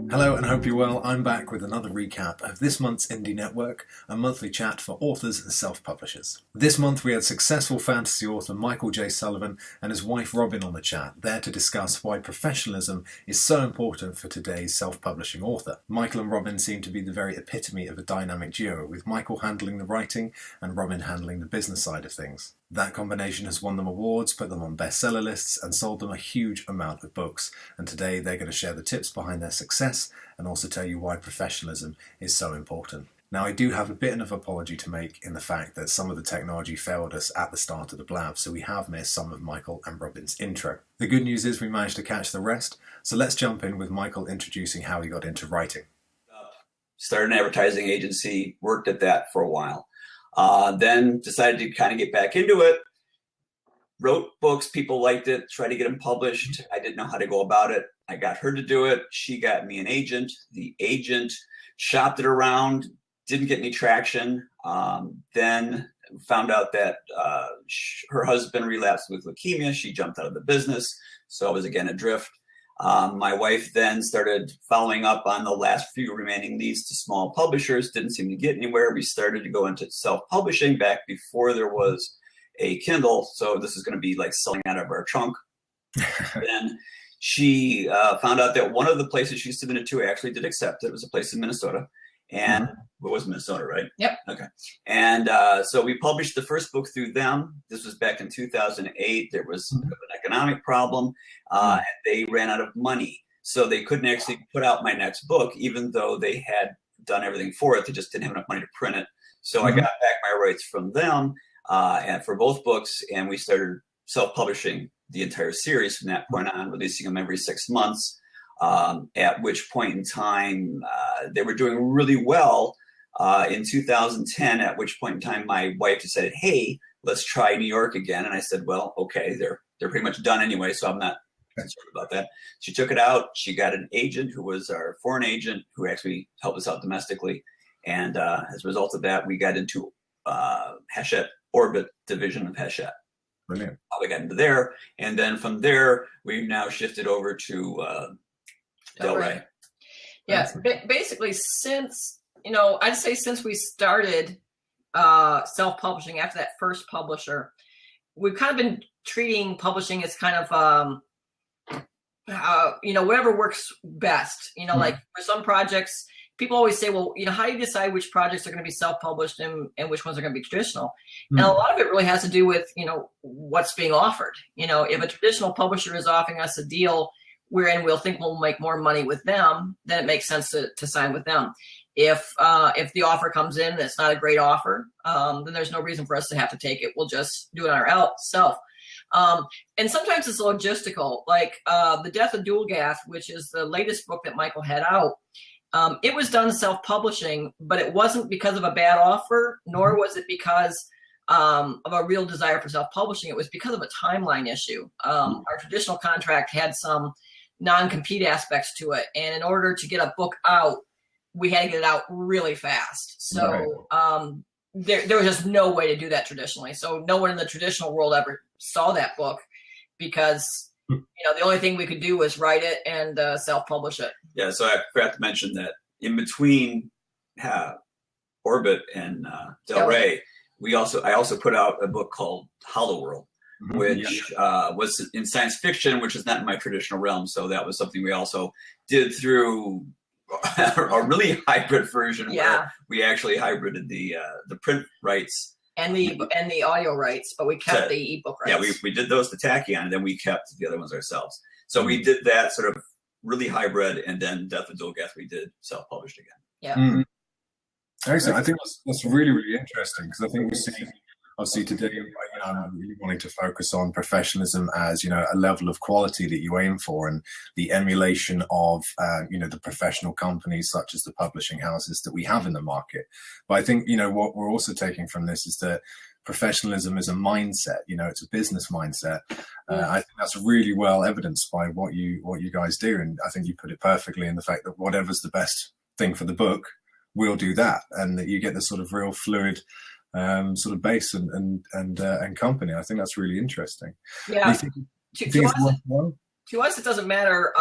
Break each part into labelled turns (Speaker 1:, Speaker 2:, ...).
Speaker 1: Hello and hope you're well. I'm back with another recap of this month's IndieNetwork, a monthly chat for authors and self-publishers. This month we had successful fantasy author Michael J. Sullivan and his wife Robin on the chat, there to discuss why professionalism is so important for today's self-publishing author. Michael and Robin seem to be the very epitome of a dynamic duo, with Michael handling the writing and Robin handling the business side of things. That combination has won them awards, put them on bestseller lists, and sold them a huge amount of books. And today they're going to share the tips behind their success and also tell you why professionalism is so important. Now, I do have a bit of an apology to make in the fact that some of the technology failed us at the start of the blab, so we have missed some of Michael and Robin's intro. The good news is we managed to catch the rest, so let's jump in with Michael introducing how he got into writing.
Speaker 2: Started an advertising agency, worked at that for a while. Then decided to kind of get back into it. Wrote books, people liked it, tried to get them published. I didn't know how to go about it. I got her to do it. She got me an agent. The agent shopped it around, didn't get any traction. Then found out that her husband relapsed with leukemia. She jumped out of the business. So I was again adrift. My wife then started following up on the last few remaining leads to small publishers, didn't seem to get anywhere. We started to go into self-publishing back before there was a Kindle. So this is going to be like selling out of our trunk. Then she found out that one of the places she submitted to actually did accept it. It was a place in Minnesota. And it was Minnesota, right?
Speaker 3: Yep.
Speaker 2: Okay. And so we published the first book through them. This was back in 2008. There was an economic problem. And they ran out of money. So they couldn't actually put out my next book, even though they had done everything for it. They just didn't have enough money to print it. So I got back my rights from them and for both books. And we started self-publishing the entire series from that point on, releasing them every 6 months. At which point in time, they were doing really well in 2010, at which point in time my wife decided, hey, let's try New York again. And I said, well, okay, they're pretty much done anyway, so I'm not concerned about that. She took it out. She got an agent who was our foreign agent who actually helped us out domestically. And as a result of that, we got into Hachette Orbit division of Hachette.
Speaker 1: Brilliant.
Speaker 2: We got into there. And then from there, we've now shifted over to Del Rey.
Speaker 3: Yeah, basically since, I'd say since we started self-publishing after that first publisher, we've kind of been treating publishing as kind of, whatever works best. Like for some projects, people always say, well, how do you decide which projects are going to be self-published and which ones are going to be traditional? And a lot of it really has to do with, what's being offered. If a traditional publisher is offering us a deal wherein we'll think we'll make more money with them, then it makes sense to sign with them. If the offer comes in and it's not a great offer, then there's no reason for us to have to take it. We'll just do it on ourselves. And sometimes it's logistical, like The Death of Dual Gath, which is the latest book that Michael had out. It was done self-publishing, but it wasn't because of a bad offer, nor was it because of a real desire for self-publishing. It was because of a timeline issue. Our traditional contract had some non-compete aspects to it. And in order to get a book out, we had to get it out really fast. So there was just no way to do that traditionally. So no one in the traditional world ever saw that book because, the only thing we could do was write it and self-publish it.
Speaker 2: Yeah, so I forgot to mention that in between Orbit and Del Rey, I also put out a book called Hollow World, which was in science fiction, which is not in my traditional realm. So that was something we also did through a really hybrid version where we actually hybrided the print rights
Speaker 3: and the audio rights, but we kept the ebook rights.
Speaker 2: Yeah, we did those to Tachyon, and then we kept the other ones ourselves. So we did that sort of really hybrid, and then Death of Dual Gath we did self-published again.
Speaker 3: Yeah.
Speaker 1: Excellent. I think that's really, really interesting because I think we're seeing, obviously today, I'm really wanting to focus on professionalism as, a level of quality that you aim for and the emulation of, the professional companies such as the publishing houses that we have in the market. But I think, what we're also taking from this is that professionalism is a mindset, it's a business mindset. I think that's really well evidenced by what you guys do. And I think you put it perfectly in the fact that whatever's the best thing for the book, we'll do that. And that you get this sort of real fluid sort of base and company. I think that's really interesting.
Speaker 3: Yeah.
Speaker 1: Do you think it's worthwhile?
Speaker 3: to us, it doesn't matter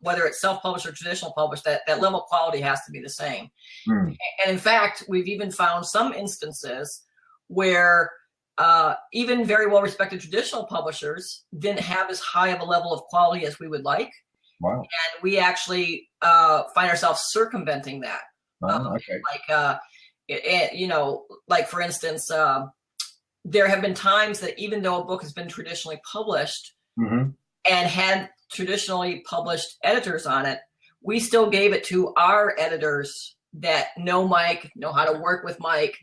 Speaker 3: whether it's self-published or traditional published, that level of quality has to be the same. And in fact, we've even found some instances where even very well-respected traditional publishers didn't have as high of a level of quality as we would like.
Speaker 1: Wow.
Speaker 3: And we actually find ourselves circumventing that.
Speaker 1: Okay.
Speaker 3: Like for instance, there have been times that even though a book has been traditionally published and had traditionally published editors on it, we still gave it to our editors that know Mike, know how to work with Mike,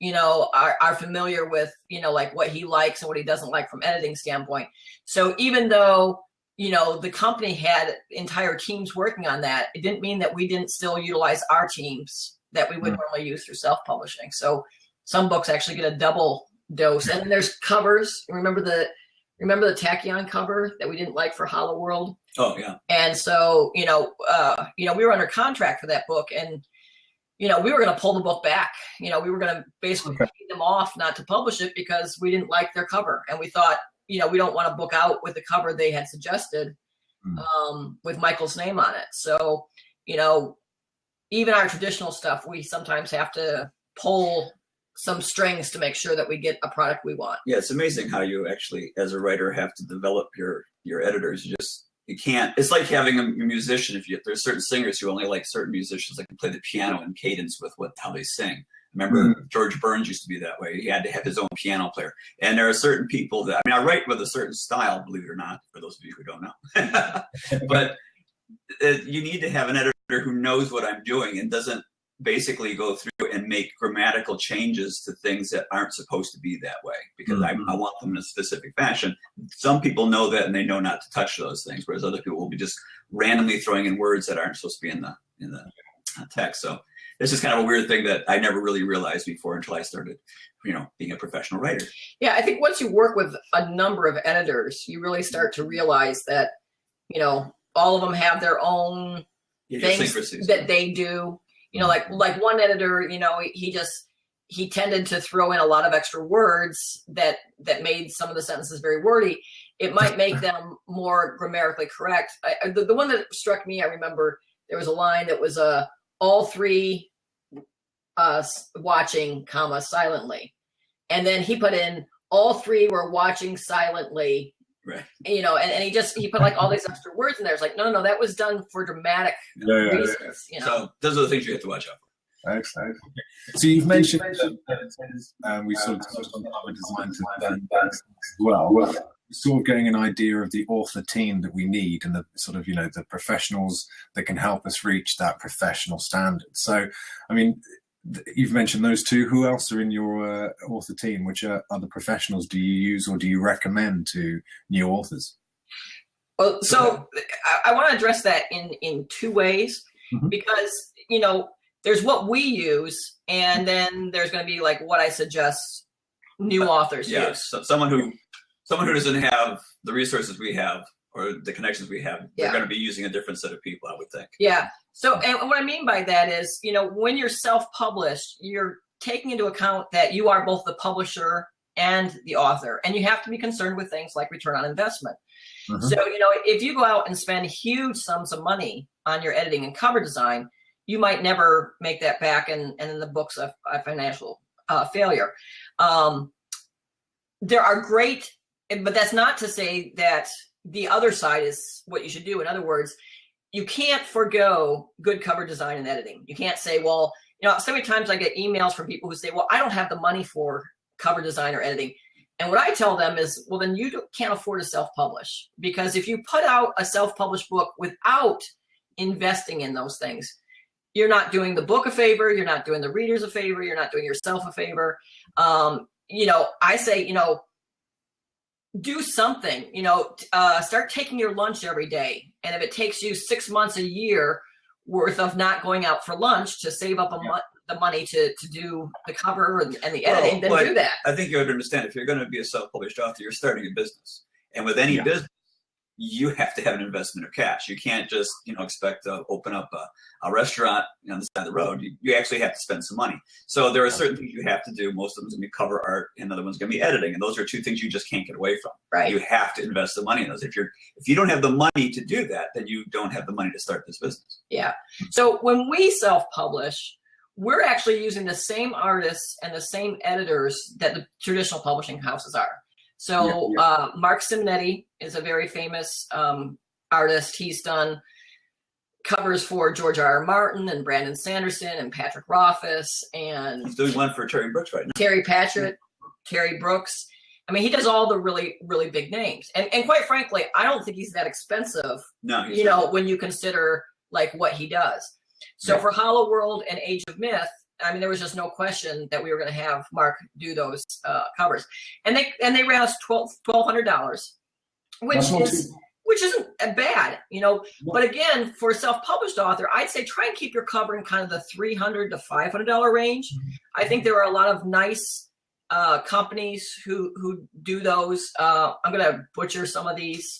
Speaker 3: are familiar with, like what he likes and what he doesn't like from editing standpoint. So even though, the company had entire teams working on that, it didn't mean that we didn't still utilize our teams that we would normally use through self-publishing. So some books actually get a double dose. And then there's covers. Remember the Tachyon cover that we didn't like for Hollow World?
Speaker 2: Oh, yeah.
Speaker 3: And so, we were under contract for that book, and we were going to pull the book back. We were going to basically pay them off not to publish it because we didn't like their cover. And we thought, we don't want to book out with the cover they had suggested with Michael's name on it. So, even our traditional stuff, we sometimes have to pull some strings to make sure that we get a product we want.
Speaker 2: Yeah, it's amazing how you actually, as a writer, have to develop your editors. You can't. It's like having a musician. There's certain singers who only like certain musicians that can play the piano in cadence with how they sing. Remember, George Burns used to be that way. He had to have his own piano player. And there are certain people that, I write with a certain style, believe it or not, for those of you who don't know. But you need to have an editor who knows what I'm doing and doesn't basically go through and make grammatical changes to things that aren't supposed to be that way, because I want them in a specific fashion. Some people know that and they know not to touch those things, whereas other people will be just randomly throwing in words that aren't supposed to be in the text. So this is kind of a weird thing that I never really realized before until I started, being a professional writer. Yeah,
Speaker 3: I think once you work with a number of editors, you really start to realize that, all of them have their own things that they do. Like one editor, he tended to throw in a lot of extra words that made some of the sentences very wordy. It might make them more grammatically correct. The one that struck me, I remember there was a line that was all three watching, silently. And then he put in all three were watching silently.
Speaker 2: Right.
Speaker 3: And he put like all these extra words in there. It's like, no, that was done for dramatic reasons.
Speaker 2: So those are the things you have to watch out for.
Speaker 1: Excellent. So you've mentioned we sort of touched on cover design as well. Sort of getting an idea of the author team that we need and the sort of, the professionals that can help us reach that professional standard. So, you've mentioned those two. Who else are in your author team? Which other professionals do you use or do you recommend to new authors?
Speaker 3: Well, so I want to address that in two ways, because, there's what we use, and then there's going to be like what I suggest new authors use.
Speaker 2: So someone who doesn't have the resources we have or the connections we have, they're going to be using a different set of people, I would think.
Speaker 3: Yeah. So, and what I mean by that is, when you're self-published, you're taking into account that you are both the publisher and the author, and you have to be concerned with things like return on investment. So, if you go out and spend huge sums of money on your editing and cover design, you might never make that back, and in the book's a financial failure. There are great, but that's not to say that the other side is what you should do. In other words, you can't forego good cover design and editing. You can't say, well, so many times I get emails from people who say, well, I don't have the money for cover design or editing. And what I tell them is, well, then you can't afford to self-publish, because if you put out a self-published book without investing in those things, you're not doing the book a favor. You're not doing the readers a favor. You're not doing yourself a favor. I say, do something, start taking your lunch every day. And if it takes you 6 months, a year worth of not going out for lunch to save up the money to do the cover and the editing, then do that.
Speaker 2: I think you have to understand, if you're going to be a self-published author, you're starting a business. And with any business, you have to have an investment of cash. You can't just, expect to open up a restaurant on the side of the road. You actually have to spend some money. So there are certain things you have to do. Most of them is going to be cover art, and another one's going to be editing. And those are two things you just can't get away from.
Speaker 3: Right.
Speaker 2: You have to invest the money in those. If you don't have the money to do that, then you don't have the money to start this business.
Speaker 3: Yeah. So when we self-publish, we're actually using the same artists and the same editors that the traditional publishing houses are. So Mark Simonetti is a very famous artist. He's done covers for George R.R. Martin and Brandon Sanderson and Patrick Rothfuss, and
Speaker 2: he's doing one for Terry Brooks right now.
Speaker 3: Terry Brooks. I mean, he does all the really, really big names. And quite frankly, I don't think he's that expensive.
Speaker 2: No,
Speaker 3: when you consider like what he does. So for Hollow World and Age of Myth, I mean, there was just no question that we were going to have Mark do those covers, and they ran us $1,200, which isn't bad, But again, for a self-published author, I'd say try and keep your cover in kind of the $300 to $500 range. I think there are a lot of nice companies who do those. I'm going to butcher some of these,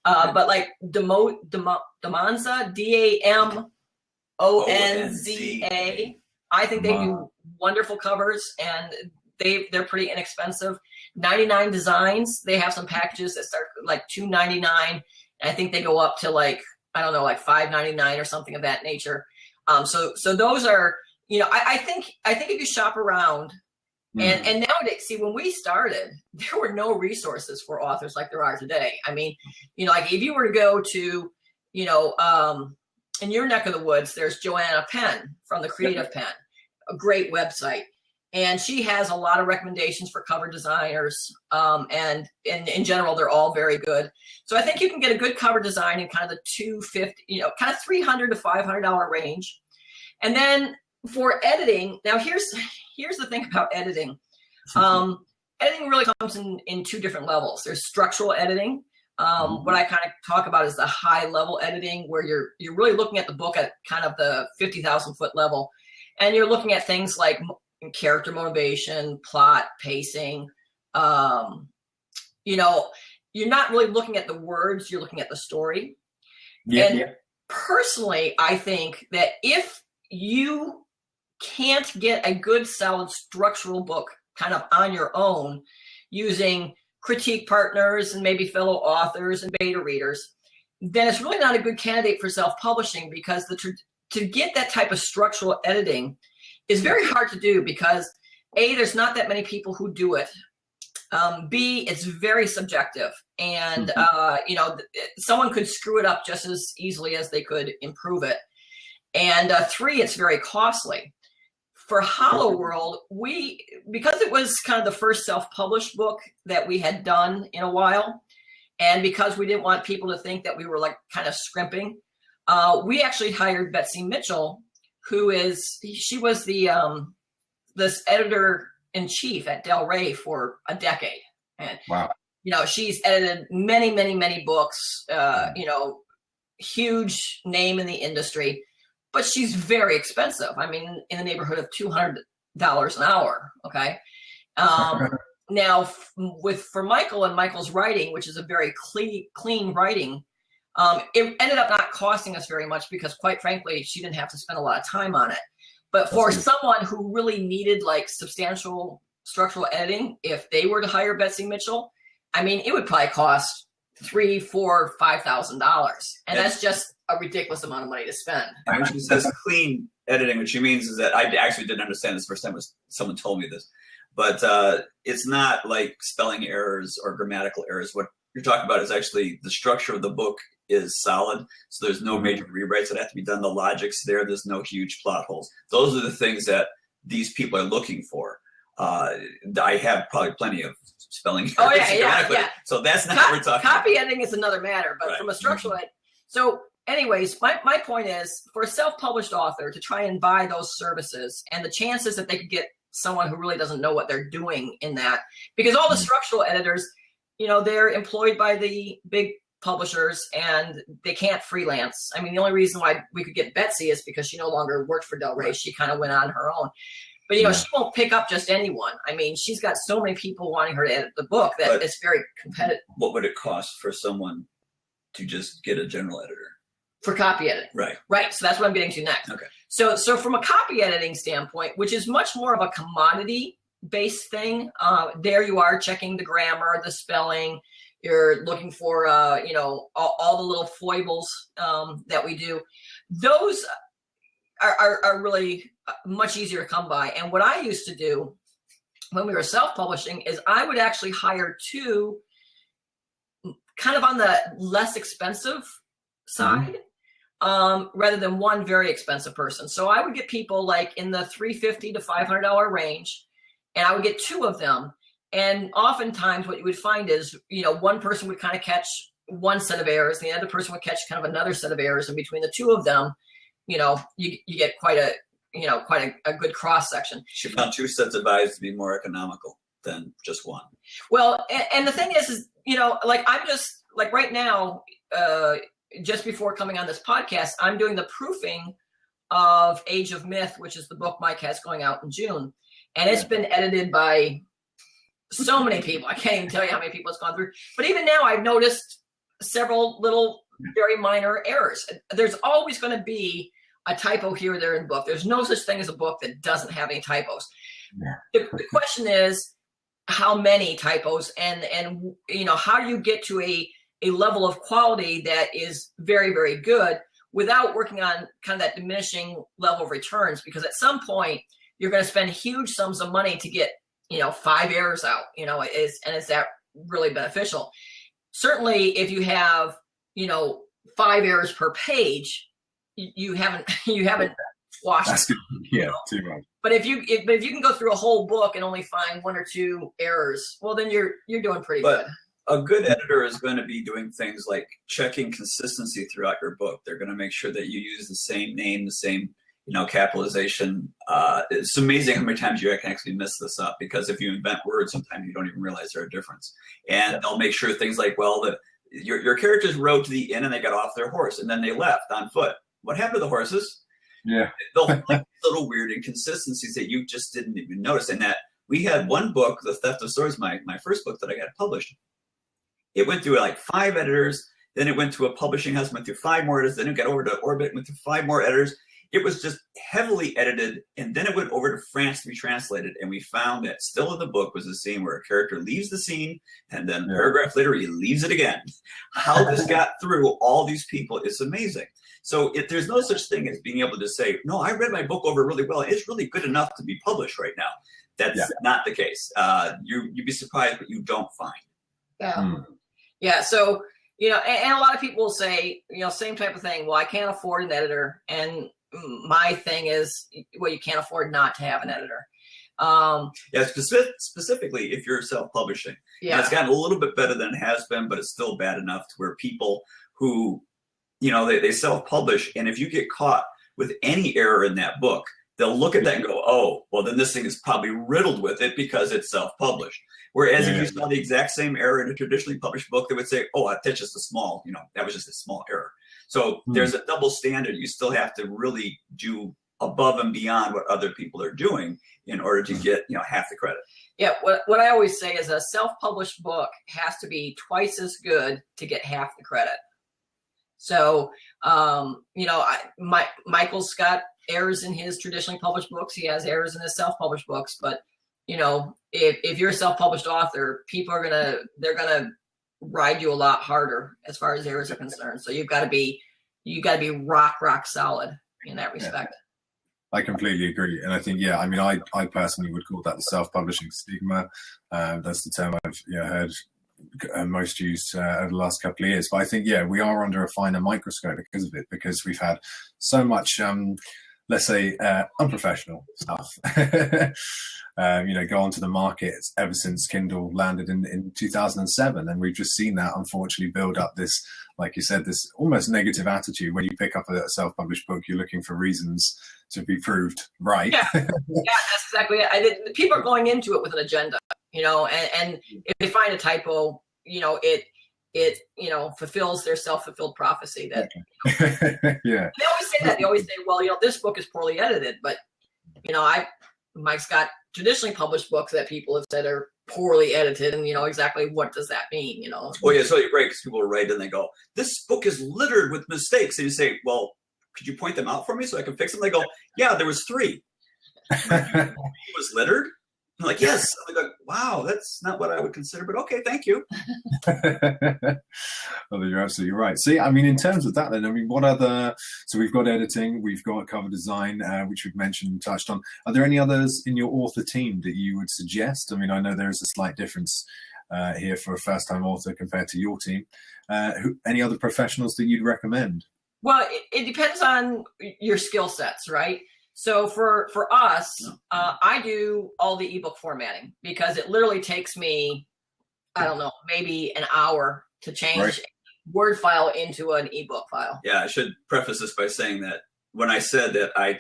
Speaker 3: but like Damonza, Damonza. I think they do wonderful covers, and they're pretty inexpensive. 99 Designs, they have some packages that start like $2.99. And I think they go up to like $5.99 or something of that nature. So those are, I think if you shop around, and nowadays, see, when we started, there were no resources for authors like there are today. I mean, like if you were to go to, in your neck of the woods, there's Joanna Penn from the Creative Pen, a great website. And she has a lot of recommendations for cover designers. And in general, they're all very good. So I think you can get a good cover design in kind of the $250, kind of $300 to $500 range. And then for editing, now here's the thing about editing. Editing really comes in two different levels. There's structural editing. What I kind of talk about is the high level editing, where you're really looking at the book at kind of the 50,000 foot level. And you're looking at things like character motivation, plot, pacing. You're not really looking at the words, you're looking at the story. Personally, I think that if you can't get a good, solid structural book kind of on your own using critique partners and maybe fellow authors and beta readers, then it's really not a good candidate for self-publishing, because to get that type of structural editing is very hard to do, because A, there's not that many people who do it. B, it's very subjective, and someone could screw it up just as easily as they could improve it. And 3, it's very costly. For Hollow World, because it was kind of the first self-published book that we had done in a while, and because we didn't want people to think that we were like kind of scrimping, we actually hired Betsy Mitchell, she was this editor-in-chief at Del Rey for a decade. And,
Speaker 1: wow.
Speaker 3: She's edited many, many, many books, huge name in the industry. But she's very expensive. I mean, in the neighborhood of $200 an hour. Okay. Now, for Michael and Michael's writing, which is a very clean writing, it ended up not costing us very much, because, quite frankly, she didn't have to spend a lot of time on it. But for someone who really needed like substantial structural editing, if they were to hire Betsy Mitchell, I mean, it would probably cost $3,000, $4,000, $5,000, and that's just a ridiculous amount of money to spend.
Speaker 2: When she says clean editing, what she means is that I actually didn't understand this first time someone told me this, but it's not like spelling errors or grammatical errors. What you're talking about is actually the structure of the book is solid, so there's no major rewrites that have to be done. The logic's there. There's no huge plot holes. Those are the things that these people are looking for. I have probably plenty of spelling errors.
Speaker 3: Oh yeah.
Speaker 2: So that's not what we're talking about.
Speaker 3: Copy editing is another matter, but from a structural edit. So anyways, my point is, for a self-published author to try and buy those services, and the chances that they could get someone who really doesn't know what they're doing in that, because all the structural editors, they're employed by the big publishers and they can't freelance. I mean, the only reason why we could get Betsy is because she no longer worked for Del Rey. She kind of went on her own. But, she won't pick up just anyone. I mean, she's got so many people wanting her to edit the book that it's very competitive.
Speaker 2: What would it cost for someone to just get a general editor?
Speaker 3: For copy editing.
Speaker 2: Right.
Speaker 3: Right. So that's what I'm getting to next.
Speaker 2: Okay.
Speaker 3: So from a copy editing standpoint, which is much more of a commodity based thing, there you are checking the grammar, the spelling, you're looking for, all the little foibles that we do. Those are really much easier to come by. And what I used to do when we were self-publishing is I would actually hire two kind of on the less expensive side, rather than one very expensive person. So I would get people like in the $350 to $500 range, and I would get two of them. And oftentimes what you would find is, one person would kind of catch one set of errors, and the other person would catch kind of another set of errors. And between the two of them, you get quite a good cross section.
Speaker 2: She found two sets of eyes to be more economical than just one.
Speaker 3: Well, and the thing is, I'm just like right now, just before coming on this podcast, I'm doing the proofing of Age of Myth, which is the book Mike has going out in June. And it's been edited by so many people. I can't even tell you how many people it's gone through. But even now, I've noticed several little very minor errors. There's always going to be a typo here or there in the book. There's no such thing as a book that doesn't have any typos. The question is how many typos and how do you get to a level of quality that is very, very good without working on kind of that diminishing level of returns, because at some point you're going to spend huge sums of money to get 5 errors out, is that really beneficial? Certainly if you have 5 errors per page, you haven't squashed.
Speaker 1: That's good. Yeah, too much.
Speaker 3: But if you can go through a whole book and only find 1 or 2 errors, well, then you're doing pretty good.
Speaker 2: A good editor is going to be doing things like checking consistency throughout your book. They're going to make sure that you use the same name, the same capitalization. It's amazing how many times you can actually mess this up, because if you invent words, sometimes you don't even realize they're a difference. And they'll make sure things like, your characters rode to the inn and they got off their horse and then they left on foot. What happened to the horses?
Speaker 1: Yeah.
Speaker 2: They'll find little weird inconsistencies that you just didn't even notice. And that we had one book, The Theft of Swords, my first book that I got published. It went through like 5 editors. Then it went to a publishing house, went through 5 more editors. Then it got over to Orbit, went through 5 more editors. It was just heavily edited. And then it went over to France to be translated. And we found that still in the book was a scene where a character leaves the scene, and then a paragraph later, he leaves it again. How this got through all these people is amazing. So there's no such thing as being able to say, no, I read my book over really well. It's really good enough to be published right now. That's not the case. You'd be surprised what you don't find.
Speaker 3: Yeah. Yeah. So, and a lot of people will say, same type of thing. Well, I can't afford an editor. And my thing is, well, you can't afford not to have an editor.
Speaker 2: Specifically if you're self-publishing.
Speaker 3: Yeah.
Speaker 2: And it's gotten a little bit better than it has been, but it's still bad enough to where people who, they self-publish, and if you get caught with any error in that book, they'll look at that and go, oh, well, then this thing is probably riddled with it because it's self-published. Whereas if you saw the exact same error in a traditionally published book, they would say, oh, that's just a small, that was just a small error. So there's a double standard. You still have to really do above and beyond what other people are doing in order to get, half the credit.
Speaker 3: Yeah. What I always say is a self-published book has to be twice as good to get half the credit. So, Michael's got errors in his traditionally published books. He has errors in his self-published books. But, if you're a self-published author, people they're going to ride you a lot harder as far as errors are concerned. So you've got to be rock solid in that respect.
Speaker 1: I completely agree. And I think, I personally would call that the self-publishing stigma. That's the term I've heard most used over the last couple of years. But I think, we are under a finer microscope because of it, because we've had so much, let's say, unprofessional stuff, go onto the market ever since Kindle landed in 2007. And we've just seen that, unfortunately, build up this, like you said, this almost negative attitude. When you pick up a self-published book, you're looking for reasons to be proved right.
Speaker 3: Yeah, that's exactly it. People are going into it with an agenda, and if they find a typo, it fulfills their self-fulfilled prophecy that they always say that. They always say, well, this book is poorly edited, but Mike's got traditionally published books that people have said are poorly edited, and exactly what does that mean,
Speaker 2: Oh yeah, so you're right, because people write and they go, this book is littered with mistakes, and you say, well, could you point them out for me so I can fix them? They go, yeah, there was 3. It was littered. I'm like, yes. I'm like, wow, that's not what I would consider, but okay, thank you.
Speaker 1: Well, you're absolutely right. See, I mean, in terms of that, then, I mean, what other? So we've got editing, we've got cover design, which we've mentioned and touched on. Are there any others in your author team that you would suggest? I mean, I know there is a slight difference here for a first-time author compared to your team. Any other professionals that you'd recommend?
Speaker 3: Well, it depends on your skill sets, right? So for us, I do all the ebook formatting because it literally takes me, I don't know, maybe an hour to change a Word file into an ebook file.
Speaker 2: Yeah, I should preface this by saying that when I said that I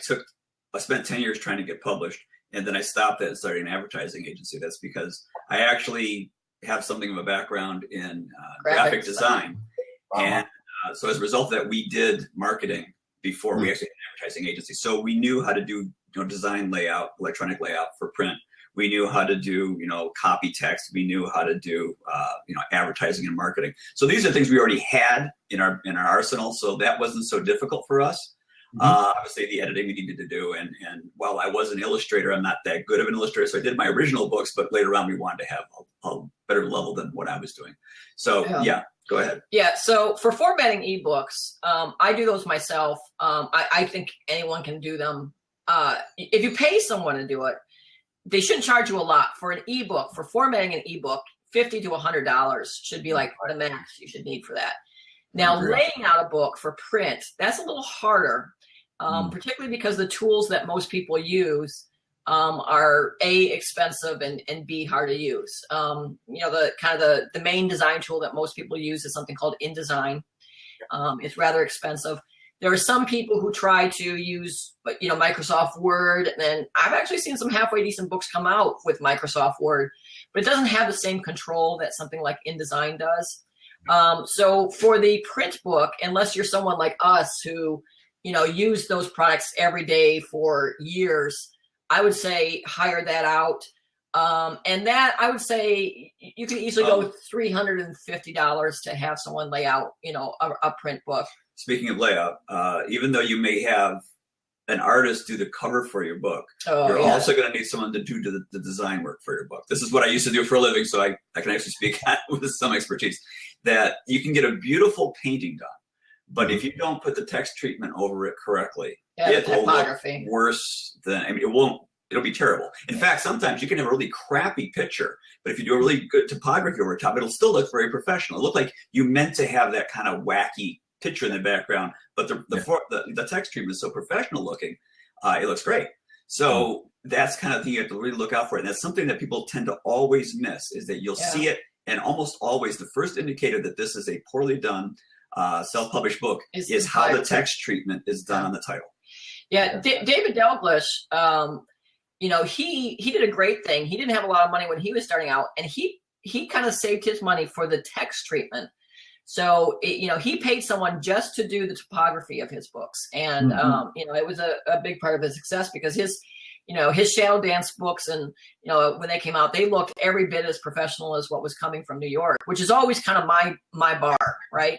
Speaker 2: spent 10 years trying to get published, and then I stopped that and started an advertising agency, that's because I actually have something of a background in graphic design. And so as a result of that, we did marketing before we actually had an advertising agency. So we knew how to do design layout, electronic layout for print. We knew how to do copy text. We knew how to do advertising and marketing. So these are things we already had in our arsenal. So that wasn't so difficult for us. Obviously, the editing we needed to do, and while I was an illustrator, I'm not that good of an illustrator. So I did my original books, but later on we wanted to have a better level than what I was doing. So yeah. Go ahead. Yeah.
Speaker 3: So for formatting ebooks, I do those myself. I think anyone can do them. If you pay someone to do it, they shouldn't charge you a lot for an ebook. For formatting an ebook, $50 to $100 should be like the max you should need for that. Now, laying out a book for print, that's a little harder, particularly because the tools that most people use are A, expensive, and B, hard to use. The main design tool that most people use is something called InDesign. It's rather expensive. There are some people who try to use, Microsoft Word, and then I've actually seen some halfway decent books come out with Microsoft Word, but it doesn't have the same control that something like InDesign does. So for the print book, unless you're someone like us who, use those products every day for years, I would say hire that out. And that I would say you can easily go $350 to have someone lay out, a print book.
Speaker 2: Speaking of layout, even though you may have an artist do the cover for your book, you're also going to need someone to do the design work for your book. This is what I used to do for a living, so I can actually speak with some expertise, that you can get a beautiful painting done. But if you don't put the text treatment over it correctly, it will look worse than, it'll be terrible. In fact, sometimes you can have a really crappy picture, but if you do a really good topography over top, it'll still look very professional. It'll look like you meant to have that kind of wacky picture in the background, but the text treatment is so professional looking, it looks great. So that's kind of the thing you have to really look out for. And that's something that people tend to always miss, is that you'll see it, and almost always the first indicator that this is a poorly done self-published book is how the text treatment is done on the title.
Speaker 3: Yeah, David Dalglish, he did a great thing. He didn't have a lot of money when he was starting out, and he kind of saved his money for the text treatment. So, he paid someone just to do the topography of his books. And, it was a big part of his success because his shadow dance books and, when they came out, they looked every bit as professional as what was coming from New York, which is always kind of my bar, right?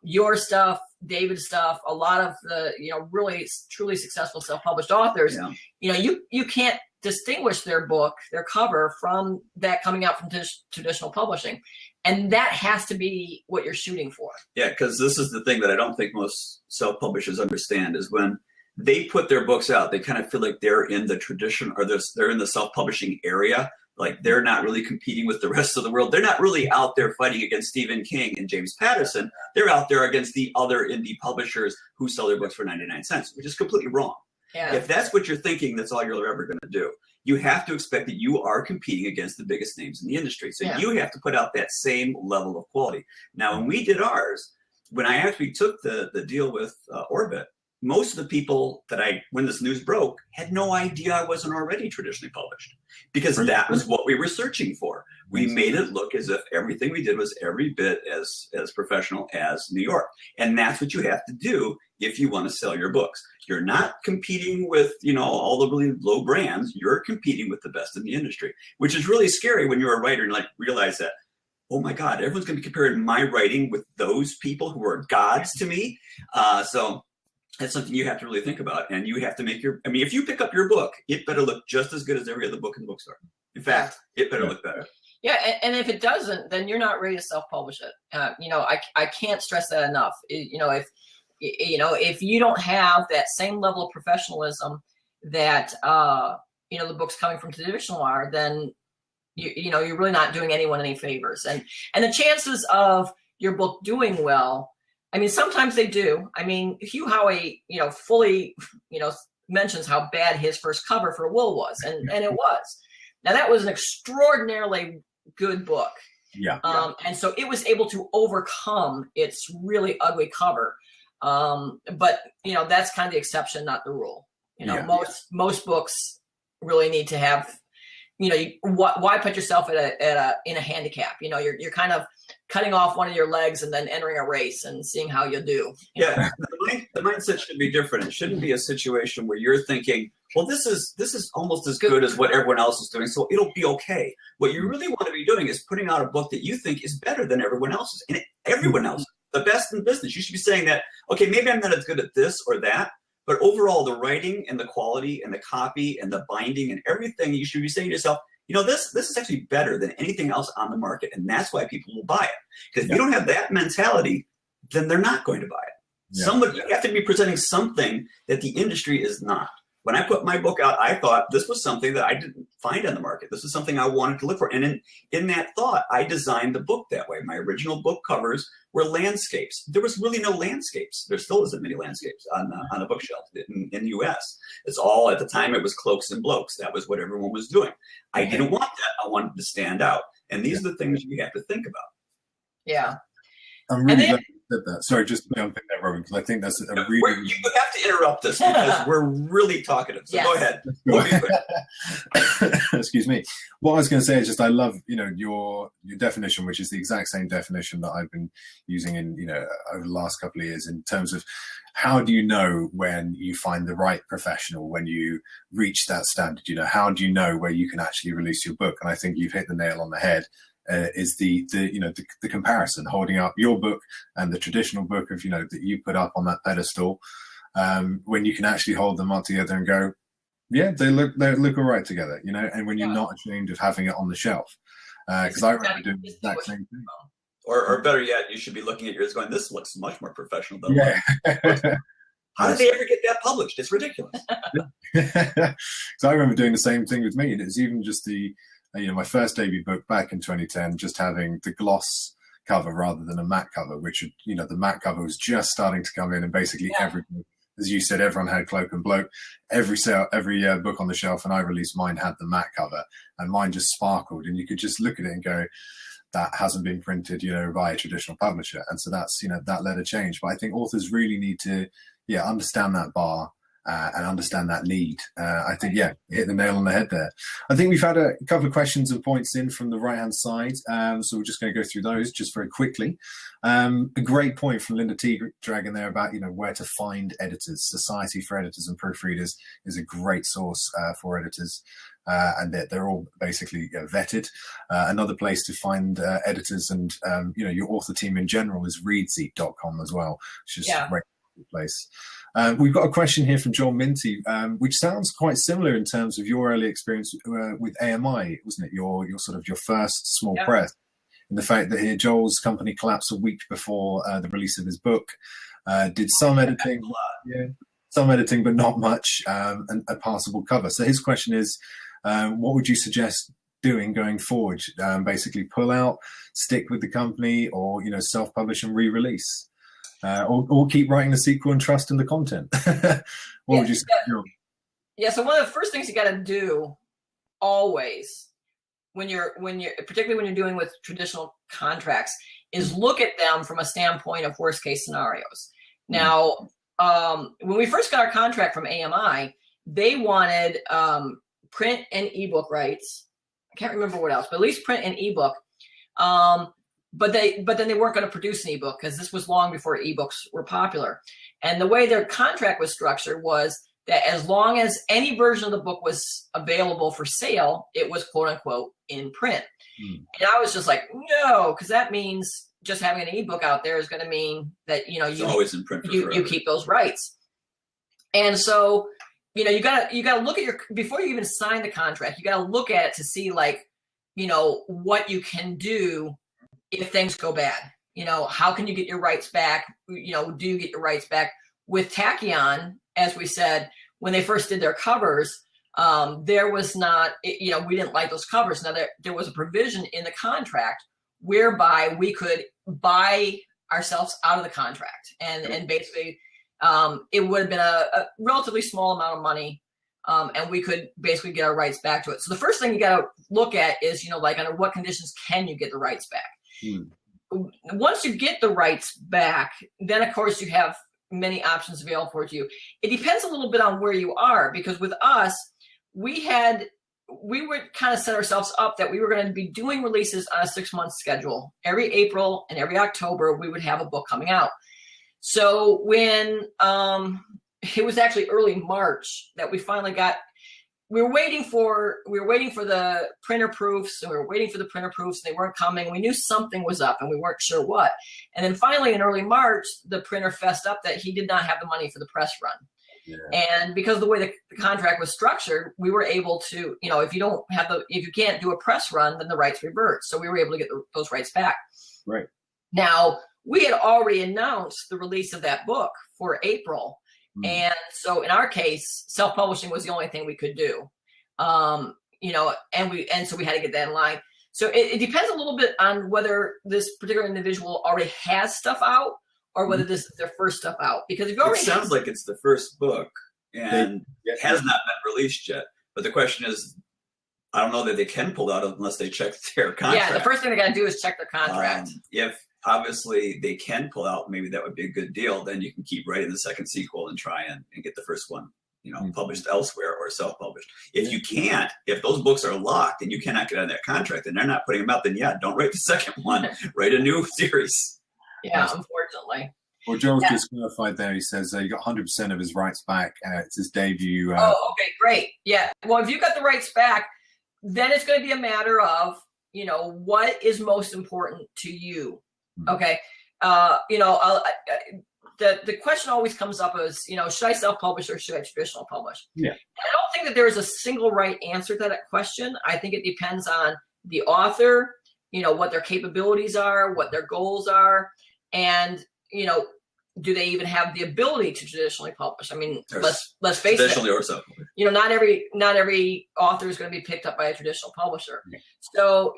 Speaker 3: Your stuff, David's stuff, a lot of the, really truly successful self-published authors, you can't distinguish their book, their cover from that coming out from traditional publishing. And that has to be what you're shooting for.
Speaker 2: Yeah, because this is the thing that I don't think most self-publishers understand, is when they put their books out, they kind of feel like they're in the tradition, or they're in the self-publishing area. Like they're not really competing with the rest of the world. They're not really out there fighting against Stephen King and James Patterson. They're out there against the other indie publishers who sell their books for 99 cents, which is completely wrong. Yeah. If that's what you're thinking, that's all you're ever going to do. You have to expect that you are competing against the biggest names in the industry. So you have to put out that same level of quality. Now, when we did ours, when I actually took the deal with Orbit, most of the people when this news broke, had no idea I wasn't already traditionally published, because that was what we were searching for. We made it look as if everything we did was every bit as professional as New York. And that's what you have to do if you want to sell your books. You're not competing with, all the really low brands. You're competing with the best in the industry, which is really scary when you're a writer and realize that, oh my God, everyone's going to be comparing my writing with those people who are gods to me. So that's something you have to really think about. And you have to make if you pick up your book, it better look just as good as every other book in the bookstore. In fact, it better look better.
Speaker 3: Yeah, and if it doesn't, then you're not ready to self-publish it. I can't stress that enough. If you don't have that same level of professionalism that the books coming from traditional are, then you're really not doing anyone any favors. And the chances of your book doing well, I mean, sometimes they do. I mean, Hugh Howey, fully, mentions how bad his first cover for Will was, and it was. Now that was an extraordinarily good book.
Speaker 1: Yeah.
Speaker 3: And so it was able to overcome its really ugly cover. But that's kind of the exception, not the rule. Most books really need to have, why put yourself in a handicap? You're kind of cutting off one of your legs and then entering a race and seeing how you do.
Speaker 2: Yeah, the mindset should be different. It shouldn't be a situation where you're thinking, well, this is almost as good as what everyone else is doing, so it'll be okay. What you really want to be doing is putting out a book that you think is better than everyone else's, and everyone else, the best in business. You should be saying that, okay, maybe I'm not as good at this or that, but overall, the writing and the quality and the copy and the binding and everything, you should be saying to yourself, this is actually better than anything else on the market, and that's why people will buy it. Because if you don't have that mentality, then they're not going to buy it. Yeah. You have to be presenting something that the industry is not. When I put my book out, I thought this was something that I didn't find on the market. This is something I wanted to look for. And in that thought, I designed the book that way. My original book covers were landscapes. There was really no landscapes. There still isn't many landscapes on a bookshelf in the U.S. It's all, at the time, it was cloaks and blokes. That was what everyone was doing. I didn't want that. I wanted to stand out. And these are the things you have to think about.
Speaker 3: Yeah.
Speaker 1: I'm really glad you said that. Sorry, just jump in there, Robin, because I think that's a really...
Speaker 2: You have to interrupt us because we're really talkative. So go ahead.
Speaker 1: Excuse me. What I was going to say is just I love, your definition, which is the exact same definition that I've been using in, over the last couple of years in terms of how do you know when you find the right professional, when you reach that standard, how do you know where you can actually release your book? And I think you've hit the nail on the head. Is the comparison, holding up your book and the traditional book of that you put up on that pedestal, when you can actually hold them up together and go, yeah, they look all right together, and when you're not ashamed of having it on the shelf, because I remember doing the exact same thing.
Speaker 2: Or better yet, you should be looking at yours going, this looks much more professional than
Speaker 1: mine.
Speaker 2: How did they ever get that published? It's ridiculous.
Speaker 1: So I remember doing the same thing with me, and it's even just my first debut book back in 2010, just having the gloss cover rather than a matte cover, which, the matte cover was just starting to come in, and basically everything, as you said, everyone had cloak and bloke. Every book on the shelf, and I released mine, had the matte cover, and mine just sparkled, and you could just look at it and go, that hasn't been printed, by a traditional publisher. And so that's, that led a change. But I think authors really need to, understand that bar. And understand that need. I think, hit the nail on the head there. I think we've had a couple of questions and points in from the right-hand side. So we're just going to go through those just very quickly. A great point from Linda T. Dragon there about, where to find editors. Society for Editors and Proofreaders is a great source for editors. And they're all basically vetted. Another place to find editors and, your author team in general is readseat.com as well, which is a great place. We've got a question here from Joel Minty, which sounds quite similar in terms of your early experience with AMI, wasn't it? Your sort of your first small press, and the fact that here Joel's company collapsed a week before the release of his book. Did some editing, but not much, and a passable cover. So his question is, what would you suggest doing going forward? Basically, pull out, stick with the company, or self-publish and re-release. Or keep writing the sequel and trust in the content. What would you say?
Speaker 3: Yeah. So one of the first things you got to do always when you're particularly when you're dealing with traditional contracts is look at them from a standpoint of worst case scenarios. Now, when we first got our contract from AMI, they wanted print and ebook rights. I can't remember what else, but at least print and ebook. but then they weren't going to produce an ebook because this was long before ebooks were popular. And the way their contract was structured was that as long as any version of the book was available for sale, it was quote unquote in print. And I was just like, no, because that means just having an ebook out there is going to mean that,
Speaker 2: it's always in print.
Speaker 3: You keep those rights. And so, you gotta look at before you even sign the contract, you gotta look at it to see like, what you can do if things go bad. How can you get your rights back? Do you get your rights back? With Tachyon, as we said, when they first did their covers, there was not, we didn't like those covers. Now there was a provision in the contract whereby we could buy ourselves out of the contract. And basically, it would have been a relatively small amount of money, and we could basically get our rights back to it. So the first thing you got to look at is, like under what conditions can you get the rights back? Once you get the rights back, then of course you have many options available to you. It depends a little bit on where you are, because with us, we would kind of set ourselves up that we were going to be doing releases on a 6-month schedule. Every April and every October, we would have a book coming out. So when it was actually early March that we finally got, we were waiting for the printer proofs, and they weren't coming. We knew something was up and we weren't sure what. And then finally in early March, the printer fessed up that he did not have the money for the press run. Yeah. And because of the way the contract was structured, we were able to, if you can't do a press run, then the rights revert. So we were able to get those rights back.
Speaker 1: Right.
Speaker 3: Now, we had already announced the release of that book for April. And so in our case, self-publishing was the only thing we could do. And so we had to get that in line. So it depends a little bit on whether this particular individual already has stuff out or whether this is their first stuff out. Because if you already
Speaker 2: sounds like it's the first book and it has not been released yet. But the question is, I don't know that they can pull out unless they check their contract.
Speaker 3: Yeah, the first thing they got to do is check their contract.
Speaker 2: If obviously they can pull out, maybe that would be a good deal. Then you can keep writing the second sequel and try and get the first one, published elsewhere or self-published. If you can't, if those books are locked and you cannot get out of that contract and they're not putting them out, then don't write the second one. Write a new series.
Speaker 3: Yeah, unfortunately.
Speaker 1: Well, Joel's just clarified there. He says he got 100% of his rights back. It's his debut.
Speaker 3: Okay, great. Yeah. Well, if you got the rights back, then it's going to be a matter of, what is most important to you. Okay. The question always comes up is, should I self-publish or should I traditional publish?
Speaker 1: Yeah.
Speaker 3: I don't think that there is a single right answer to that question. I think it depends on the author, what their capabilities are, what their goals are, and, do they even have the ability to traditionally publish? I mean, let's face it.
Speaker 2: Traditionally or self-publish.
Speaker 3: Not every author is going to be picked up by a traditional publisher. Yeah. So,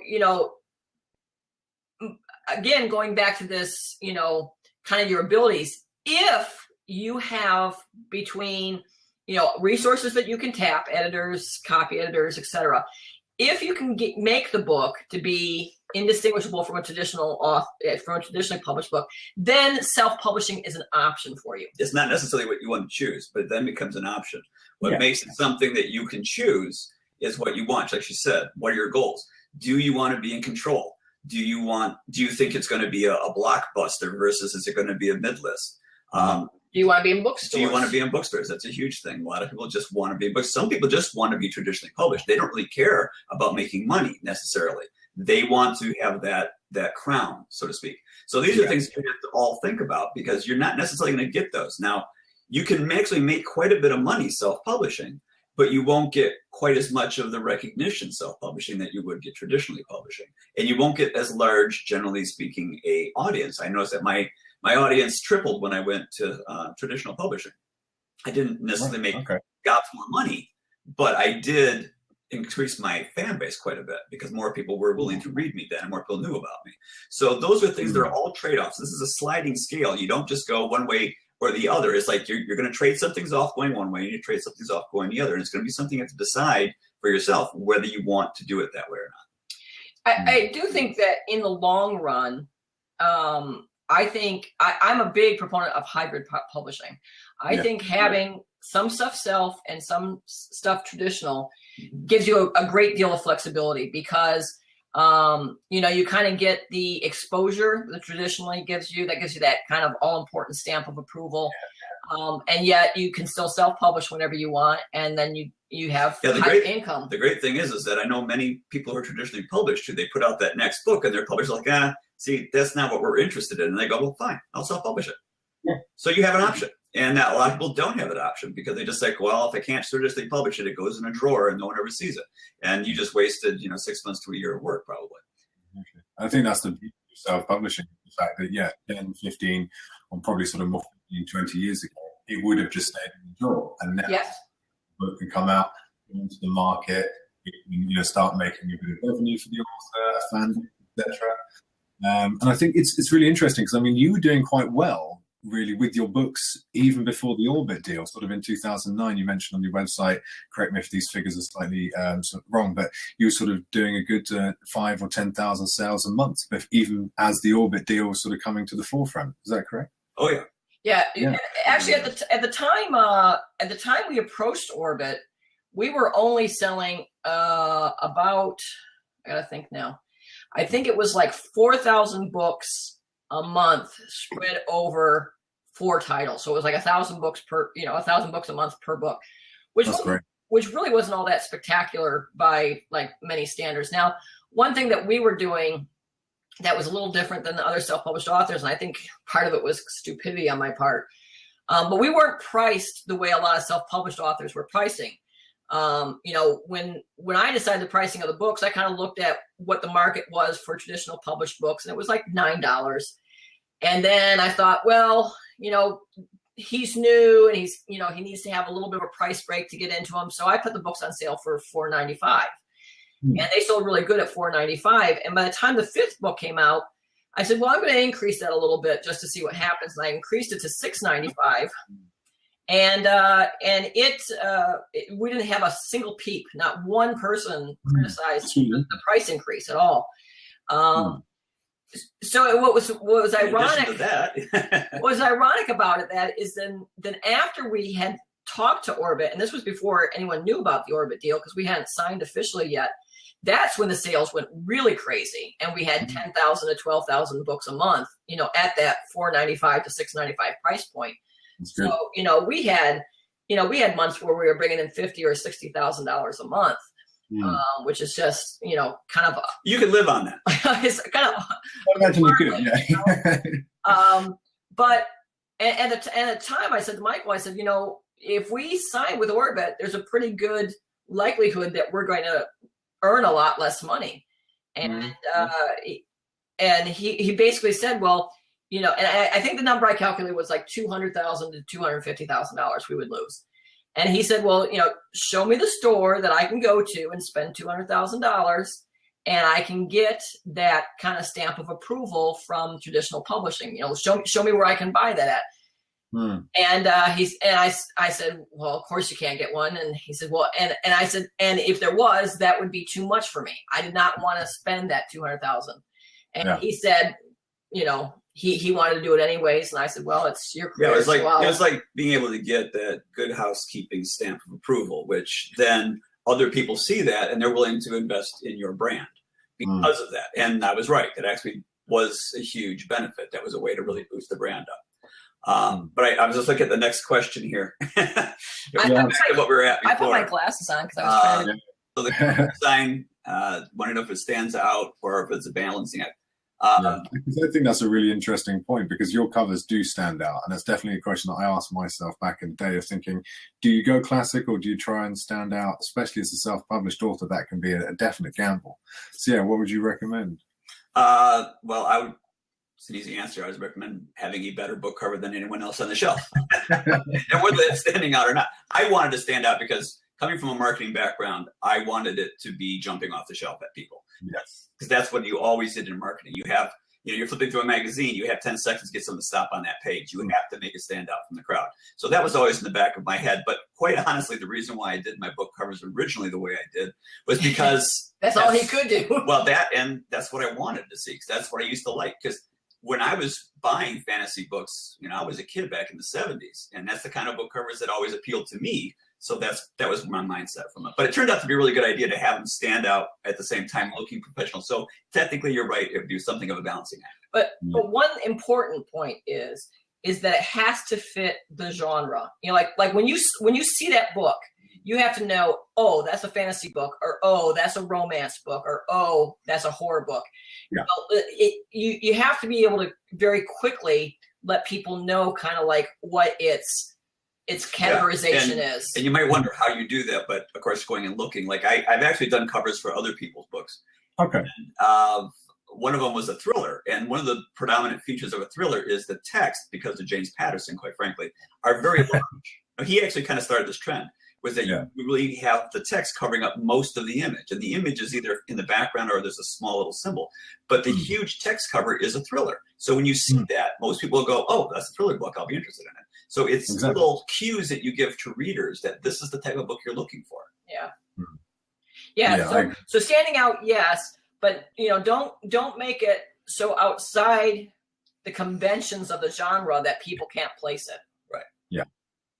Speaker 3: again, going back to this, kind of your abilities, if you have between, resources that you can tap, editors, copy editors, etc., if you can make the book to be indistinguishable from a traditionally published book, then self-publishing is an option for you.
Speaker 2: It's not necessarily what you want to choose, but it then becomes an option. What makes it something that you can choose is what you want. Like she said, what are your goals? Do you want to be in control? Do you think it's going to be a blockbuster versus is it going to be a mid-list?
Speaker 3: Do you want to be in bookstores?
Speaker 2: Do you want to be in bookstores? That's a huge thing. A lot of people just want to be in books. Some people just want to be traditionally published. They don't really care about making money necessarily. They want to have that crown, so to speak. So these are things you have to all think about because you're not necessarily going to get those. Now, you can actually make quite a bit of money self-publishing, but you won't get quite as much of the recognition self-publishing that you would get traditionally publishing. And you won't get as large, generally speaking, a audience. I noticed that my audience tripled when I went to traditional publishing. I didn't necessarily make gobs more money, but I did increase my fan base quite a bit because more people were willing to read me then and more people knew about me. So those are things that are all trade-offs. This is a sliding scale. You don't just go one way or the other. It's like you're going to trade some things off going one way and you trade some things off going the other. And it's going to be something you have to decide for yourself whether you want to do it that way or not.
Speaker 3: I do think that in the long run, I think I'm a big proponent of hybrid publishing. I think having some stuff self and some stuff traditional gives you a great deal of flexibility because You kind of get the exposure that traditionally gives you that kind of all important stamp of approval. And yet you can still self-publish whenever you want, and then you have high income.
Speaker 2: The great thing is that I know many people who are traditionally published who they put out that next book and their publisher's like, see, that's not what we're interested in. And they go, well, fine, I'll self-publish it. Yeah. So you have an option. And a lot of people don't have that option because they just like, well, if I can't traditionally publish it, it goes in a drawer and no one ever sees it. And you just wasted, 6 months to a year of work probably.
Speaker 1: Okay. I think that's the beauty of self-publishing, the fact that, 10, 15, or probably sort of more 15, 20 years ago, it would have just stayed in the drawer. And now the book can come out into the market, it can, start making a bit of revenue for the author, a fan, etc. And I think it's really interesting because, you were doing quite well, really, with your books, even before the Orbit deal, sort of in 2009. You mentioned on your website, correct me if these figures are slightly sort of wrong, but you were sort of doing a good 5,000 or 10,000 sales a month, even as the Orbit deal was sort of coming to the forefront. Is that correct?
Speaker 2: Oh, yeah.
Speaker 3: Yeah. Actually, at the time we approached Orbit, we were only selling about, I gotta think now, I think it was like 4,000 books a month spread over 4 titles. So it was like 1,000 books per, 1,000 books a month per book, which really wasn't all that spectacular by like many standards. Now, one thing that we were doing that was a little different than the other self-published authors, and I think part of it was stupidity on my part, but we weren't priced the way a lot of self-published authors were pricing. When I decided the pricing of the books, I kind of looked at what the market was for traditional published books, and it was like $9. And then I thought, well, he's new and he's, he needs to have a little bit of a price break to get into them. So I put the books on sale for $4.95. And they sold really good at $4.95. And by the time the 5th book came out, I said, well, I'm going to increase that a little bit just to see what happens. And I increased it to $6.95. And we didn't have a single peep. Not one person criticized the price increase at all. So what was ironic what was ironic about it that is then after we had talked to Orbit, and this was before anyone knew about the Orbit deal because we hadn't signed officially yet, that's when the sales went really crazy, and we had 10,000 to 12,000 books a month, at that $4.95 to $6.95 price point. So, we had months where we were bringing in $50,000 or $60,000 a month, which is just, kind of.
Speaker 2: You could live on that.
Speaker 3: It's kind of.
Speaker 1: I imagine you could, yeah.
Speaker 3: But at the time, I said to Michael, I said, if we sign with Orbit, there's a pretty good likelihood that we're going to earn a lot less money. And and he basically said, well, and I think the number I calculated was like $200,000 to $250,000 we would lose. And he said, well, show me the store that I can go to and spend $200,000, and I can get that kind of stamp of approval from traditional publishing. Show me where I can buy that at. And I said, well, of course you can't get one. And he said, well, and I said, and if there was, that would be too much for me. I did not want to spend that $200,000. And he said, he wanted to do it anyways. And I said, well, it's your career.
Speaker 2: Yeah, it was like being able to get that good housekeeping stamp of approval, which then other people see that and they're willing to invest in your brand because of that. And I was right. That actually was a huge benefit. That was a way to really boost the brand up. But I was just looking at the next question here. What we were at before.
Speaker 3: I put my glasses on because I was trying to.
Speaker 2: So the design, want to know if it stands out or if it's a balancing act.
Speaker 1: Because I think that's a really interesting point, because your covers do stand out, and that's definitely a question that I asked myself back in the day of thinking, do you go classic or do you try and stand out? Especially as a self-published author, that can be a definite gamble. So what would you recommend?
Speaker 2: Well, it's an easy answer. I would recommend having a better book cover than anyone else on the shelf. And whether that's standing out or not, I wanted to stand out because coming from a marketing background, I wanted it to be jumping off the shelf at people.
Speaker 1: Yes.
Speaker 2: Because that's what you always did in marketing. You have, you're flipping through a magazine, you have 10 seconds to get someone to stop on that page. You would have to make it stand out from the crowd. So that was always in the back of my head. But quite honestly, the reason why I did my book covers originally the way I did was because
Speaker 3: that's all he could do.
Speaker 2: Well, that's what I wanted to see, because that's what I used to like. Because when I was buying fantasy books, I was a kid back in the 70s, and that's the kind of book covers that always appealed to me. So that was my mindset from it. But it turned out to be a really good idea to have them stand out at the same time looking professional. So technically, you're right. It would do something of a balancing act.
Speaker 3: But one important point is that it has to fit the genre. You know, like when you see that book, you have to know, oh, that's a fantasy book, or oh, that's a romance book, or oh, that's a horror book.
Speaker 1: Yeah.
Speaker 3: You have to be able to very quickly let people know kind of like what its categorization is.
Speaker 2: And you might wonder how you do that, but of course, going and looking, like I've actually done covers for other people's books.
Speaker 1: Okay.
Speaker 2: And, one of them was a thriller, and one of the predominant features of a thriller is the text, because of James Patterson, quite frankly, are very large. He actually kind of started this trend, was that you really have the text covering up most of the image, and the image is either in the background or there's a small little symbol, but the huge text cover is a thriller. So when you see that, most people will go, oh, that's a thriller book, I'll be interested in it. So it's little cues that you give to readers that this is the type of book you're looking for.
Speaker 3: So standing out, yes, but don't make it so outside the conventions of the genre that people can't place it.
Speaker 2: Right.
Speaker 1: Yeah.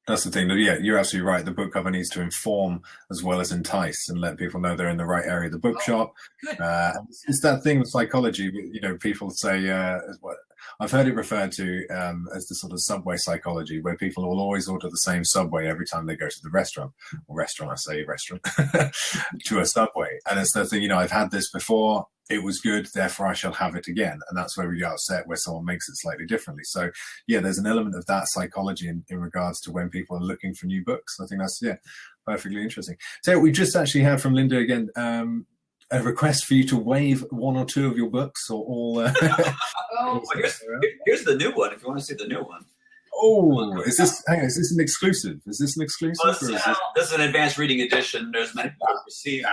Speaker 1: That's the thing. Yeah, you're absolutely right. The book cover needs to inform as well as entice and let people know they're in the right area of the bookshop. It's that thing with psychology. People say, I've heard it referred to as the sort of subway psychology, where people will always order the same Subway every time they go to the restaurant, to a Subway. And it's the thing, I've had this before. It was good, therefore I shall have it again. And that's where we get upset, where someone makes it slightly differently. So, there's an element of that psychology in regards to when people are looking for new books. I think that's, perfectly interesting. So we just actually had from Linda again, a request for you to waive one or two of your books, or all.
Speaker 2: Here's the new one, if you want to see the new one.
Speaker 1: Oh, is this an exclusive? Is this an exclusive?
Speaker 2: Well, this is an advanced reading edition. There's many people received.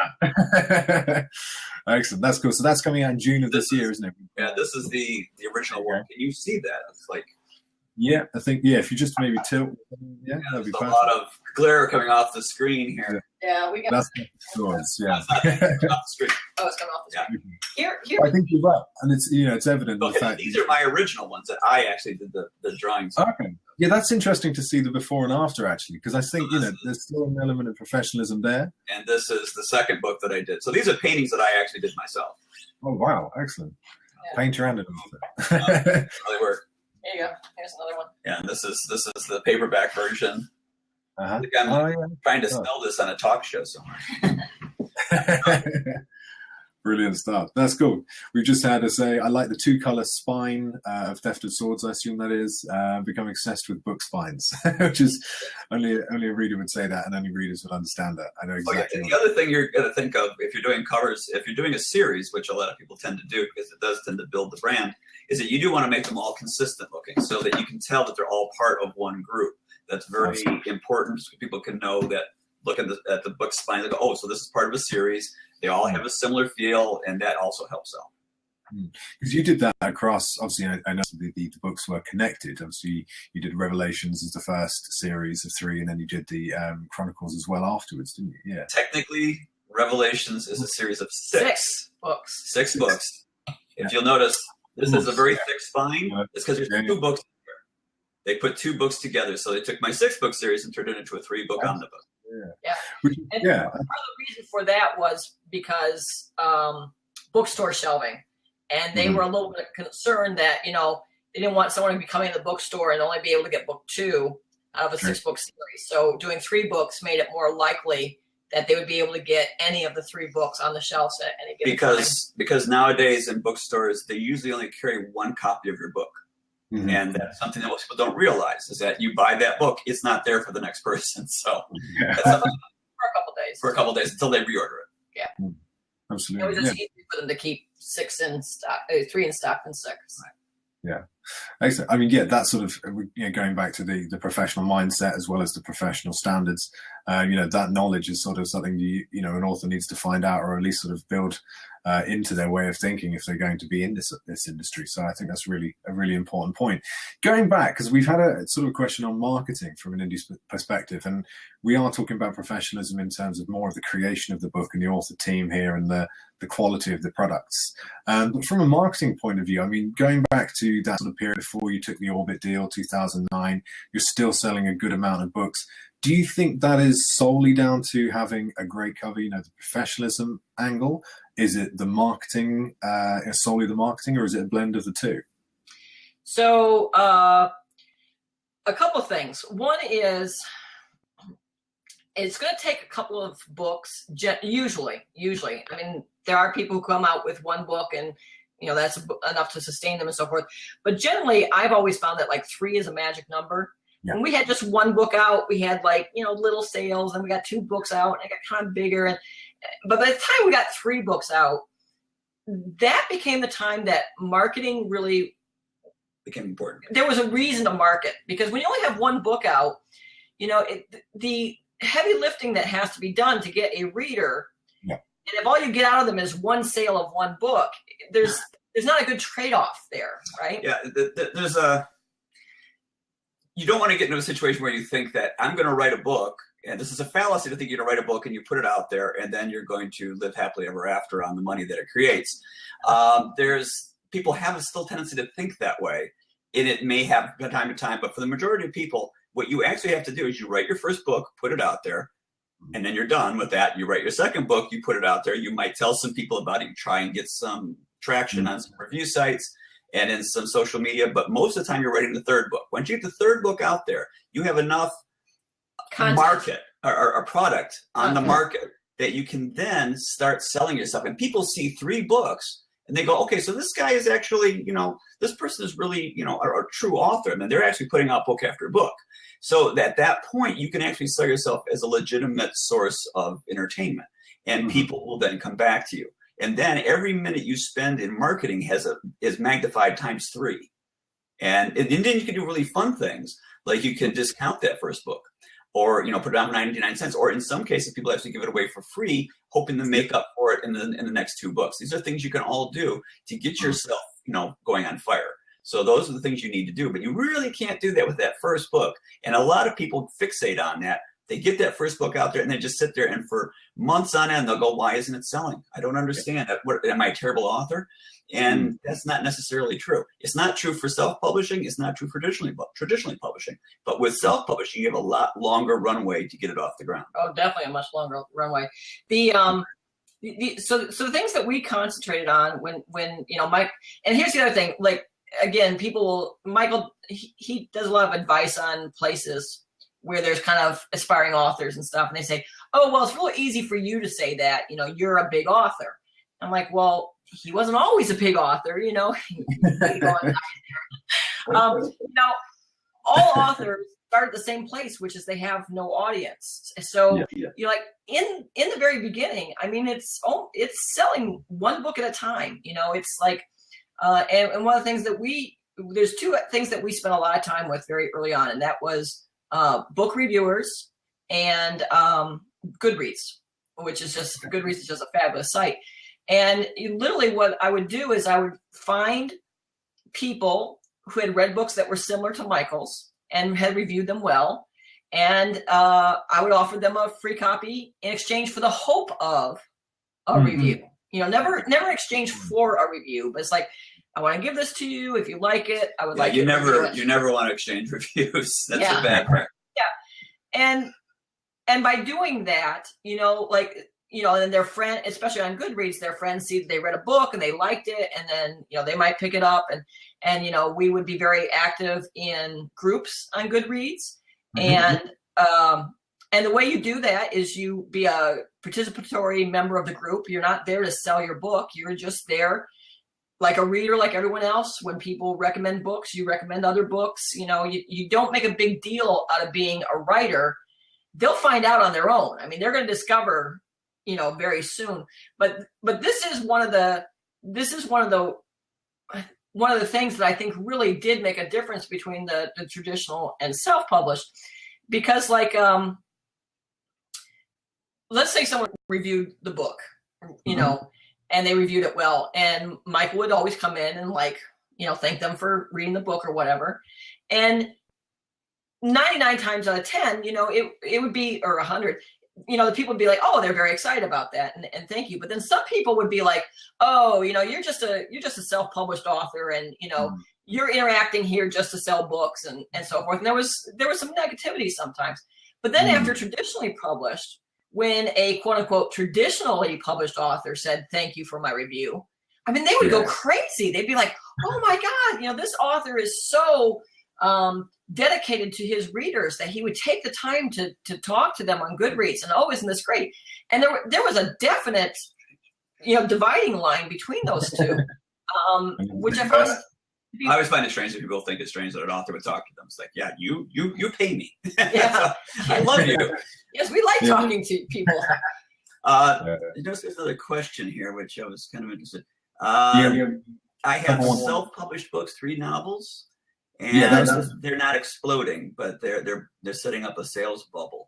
Speaker 1: Excellent. That's cool. So that's coming out in June of this year, isn't it?
Speaker 2: Yeah, this is the original one. Can you see that? It's like.
Speaker 1: Yeah, I think, if you just maybe tilt. That'd be
Speaker 2: a lot of glare coming off the screen here.
Speaker 3: Yeah, we got
Speaker 1: that's swords,
Speaker 2: It's off the screen.
Speaker 3: Oh, it's coming off the screen. Here.
Speaker 1: I think you're right. And it's, it's evident.
Speaker 2: Okay, the fact these are my original ones that I actually did the drawings.
Speaker 1: Okay. Yeah, that's interesting to see the before and after, actually, because I think, there's still an element of professionalism there.
Speaker 2: And this is the second book that I did. So these are paintings that I actually did myself.
Speaker 1: Oh, wow. Excellent.
Speaker 3: Yeah.
Speaker 1: Paint your hand in
Speaker 2: Really work.
Speaker 3: There you go. Here's another one.
Speaker 2: Yeah, and this is the paperback version.
Speaker 1: Uh-huh.
Speaker 2: I think I'm trying to sell this on a talk show somewhere.
Speaker 1: Brilliant stuff. That's cool. We've just had to say, I like the two-color spine of Theft of Swords, I assume that is, become obsessed with book spines, which is only a reader would say that, and only readers would understand that. I know exactly.
Speaker 2: The other thing you're going to think of if you're doing covers, if you're doing a series, which a lot of people tend to do because it does tend to build the brand, is that you do want to make them all consistent looking so that you can tell that they're all part of one group. That's very important so people can know that, look at the book spine, they go, oh, so this is part of a series. They all have a similar feel, and that also helps out.
Speaker 1: Because you did that across, obviously, I know the books were connected. Obviously, you did Revelations as the first series of 3, and then you did the Chronicles as well afterwards, didn't you? Yeah.
Speaker 2: Technically, Revelations is a series of 6 books. 6 books. If you'll notice, this is a very thick spine. It's because there's 2 books here. They put 2 books together. So they took my 6-book series and turned it into a 3-book omnibus.
Speaker 3: And part of the reason for that was because bookstore shelving. And they were a little bit concerned that, they didn't want someone to be coming to the bookstore and only be able to get book 2 out of a 6-book series. So doing 3 books made it more likely that they would be able to get any of the 3 books on the shelves at any given time.
Speaker 2: Because nowadays in bookstores, they usually only carry 1 copy of your book. Mm-hmm. And that's something that most people don't realize, is that you buy that book, it's not there for the next person. So that's
Speaker 3: for a couple days.
Speaker 2: For a couple days until they reorder it.
Speaker 3: Yeah.
Speaker 1: Absolutely.
Speaker 3: It was just easy for them to keep 6 in stock, 3 in stock than 6.
Speaker 2: Right.
Speaker 1: Yeah. Excellent. I mean, that sort of, going back to the professional mindset as well as the professional standards, that knowledge is sort of something an author needs to find out, or at least sort of build into their way of thinking if they're going to be in this industry. So I think that's really a really important point. Going back, because we've had a sort of question on marketing from an indie perspective, and we are talking about professionalism in terms of more of the creation of the book and the author team here and the quality of the products. But from a marketing point of view, I mean, going back to that sort of period before you took the Orbit deal, 2009, you're still selling a good amount of books. Do you think that is solely down to having a great cover, the professionalism angle? Is it the marketing, solely the marketing, or is it a blend of the two?
Speaker 3: So a couple of things. One is it's going to take a couple of books, usually. I mean, there are people who come out with one book and, that's enough to sustain them and so forth. But generally, I've always found that like 3 is a magic number. Yeah. When we had just one book out, we had like, little sales, and we got 2 books out, and it got kind of bigger. But by the time we got 3 books out, that became the time that marketing really
Speaker 2: became important.
Speaker 3: There was a reason to market, because when you only have one book out, the heavy lifting that has to be done to get a reader, yeah. And if all you get out of them is one sale of one book, there's not a good trade-off there, right?
Speaker 2: Yeah, you don't want to get into a situation where you think that I'm going to write a book, and this is a fallacy to think you're going to write a book and you put it out there and then you're going to live happily ever after on the money that it creates. People have a still tendency to think that way, and it may have from time to time, but for the majority of people, what you actually have to do is you write your first book, put it out there, and then you're done with that. You write your second book, you put it out there, you might tell some people about it, you try and get some traction on some review sites and in some social media, but most of the time you're writing the third book. Once you get the third book out there, you have enough market or product on the market that you can then start selling yourself. And people see 3 books and they go, okay, so this guy is actually, this person is really, a true author. And then they're actually putting out book after book. So at that point, you can actually sell yourself as a legitimate source of entertainment, and people will then come back to you. And then every minute you spend in marketing is magnified times 3. And then you can do really fun things, like you can discount that first book, or put it on for 99 cents, or in some cases people actually give it away for free, hoping to make up for it in the next 2 books. These are things you can all do to get yourself going on fire. So those are the things you need to do, but you really can't do that with that first book. And a lot of people fixate on that. They get that first book out there and they just sit there, and for months on end, they'll go, why isn't it selling? I don't understand. Am I a terrible author? And that's not necessarily true. It's not true for self-publishing. It's not true for traditionally publishing. But with self-publishing, you have a lot longer runway to get it off the ground.
Speaker 3: Oh, definitely a much longer runway. So the things that we concentrated on when Mike, and here's the other thing, like, again, Michael, he does a lot of advice on places where there's kind of aspiring authors and stuff. And they say, oh, well, it's real easy for you to say that, you're a big author. I'm like, well, he wasn't always a big author, all authors start at the same place, which is they have no audience. So you're like, in the very beginning, I mean, it's selling one book at a time. It's like, and one of the things that there's 2 things that we spent a lot of time with very early on, and that was book reviewers and Goodreads, Goodreads is just a fabulous site. And literally what I would do is I would find people who had read books that were similar to Michael's and had reviewed them well. And I would offer them a free copy in exchange for the hope of a review. Never exchange for a review, but it's like, I want to give this to you. If you like it, I would like
Speaker 2: you never want to exchange reviews. That's a bad practice.
Speaker 3: Yeah. And by doing that, and their friend, especially on Goodreads, their friends see that they read a book and they liked it, and then they might pick it up, and we would be very active in groups on Goodreads. And the way you do that is you be a participatory member of the group. You're not there to sell your book. You're just there like a reader, like everyone else. When people recommend books, you recommend other books. You don't make a big deal out of being a writer. They'll find out on their own. I mean, they're going to discover, very soon. But this is one of the things that I think really did make a difference between the traditional and self-published, because like, let's say someone reviewed the book, and they reviewed it well, and Michael would always come in and thank them for reading the book or whatever. And 99 times out of 10, it would be, or 100, the people would be like, oh, they're very excited about that. And thank you. But then some people would be like, oh, you're just a self-published author, and, you're interacting here just to sell books and so forth. And there was some negativity sometimes. But then after traditionally published, when a quote unquote traditionally published author said, thank you for my review, I mean, they would go crazy. They'd be like, oh my God, you know, this author is so dedicated to his readers that he would take the time to talk to them on Goodreads, and oh, isn't this great? And there was a definite, you know, dividing line between those two, which I found.
Speaker 2: I always find it strange that people think it's strange that an author would talk to them. It's like, yeah, you pay me.
Speaker 3: Yeah.
Speaker 2: I love you.
Speaker 3: Yes, we like talking to people.
Speaker 2: You notice there's another question here, which I was kind of interested. I have self-published books, 3 novels, and they're not exploding, but they're setting up a sales bubble.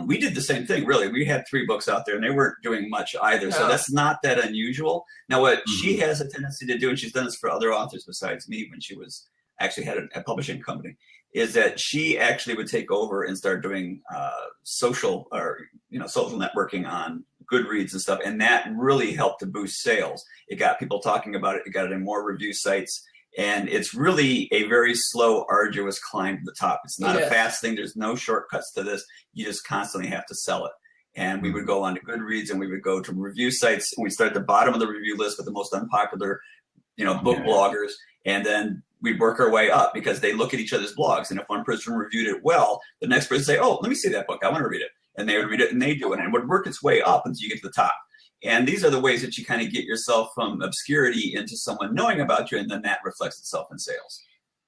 Speaker 2: We did the same thing, really. We had 3 books out there, and they weren't doing much either. So that's not that unusual. Now, what she has a tendency to do, and she's done this for other authors besides me when she was actually had a publishing company, is that she actually would take over and start doing social networking on Goodreads and stuff. And that really helped to boost sales. It got people talking about it. It got it in more review sites. And it's really a very slow, arduous climb to the top. It's not a fast thing. There's no shortcuts to this. You just constantly have to sell it. And we would go on to Goodreads, and we would go to review sites, and we start at the bottom of the review list with the most unpopular, book bloggers. And then we'd work our way up because they look at each other's blogs. And if one person reviewed it well, the next person say, oh, let me see that book. I want to read it. And they would read it, and they do it. And it would work its way up until you get to the top. And these are the ways that you kind of get yourself from obscurity into someone knowing about you, and then that reflects itself in sales.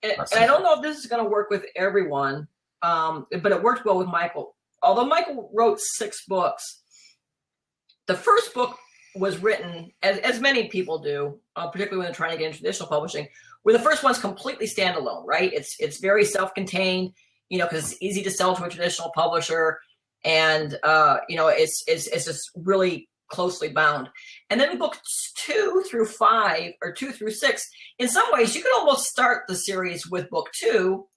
Speaker 3: And I don't know if this is going to work with everyone, but it worked well with Michael. Although Michael wrote 6 books, the first book was written, as many people do, particularly when they're trying to get into traditional publishing, where the first one's completely standalone, right? It's very self-contained, because it's easy to sell to a traditional publisher, and it's just really closely bound. And then books 2 through 5 or 2 through 6, in some ways you could almost start the series with book 2,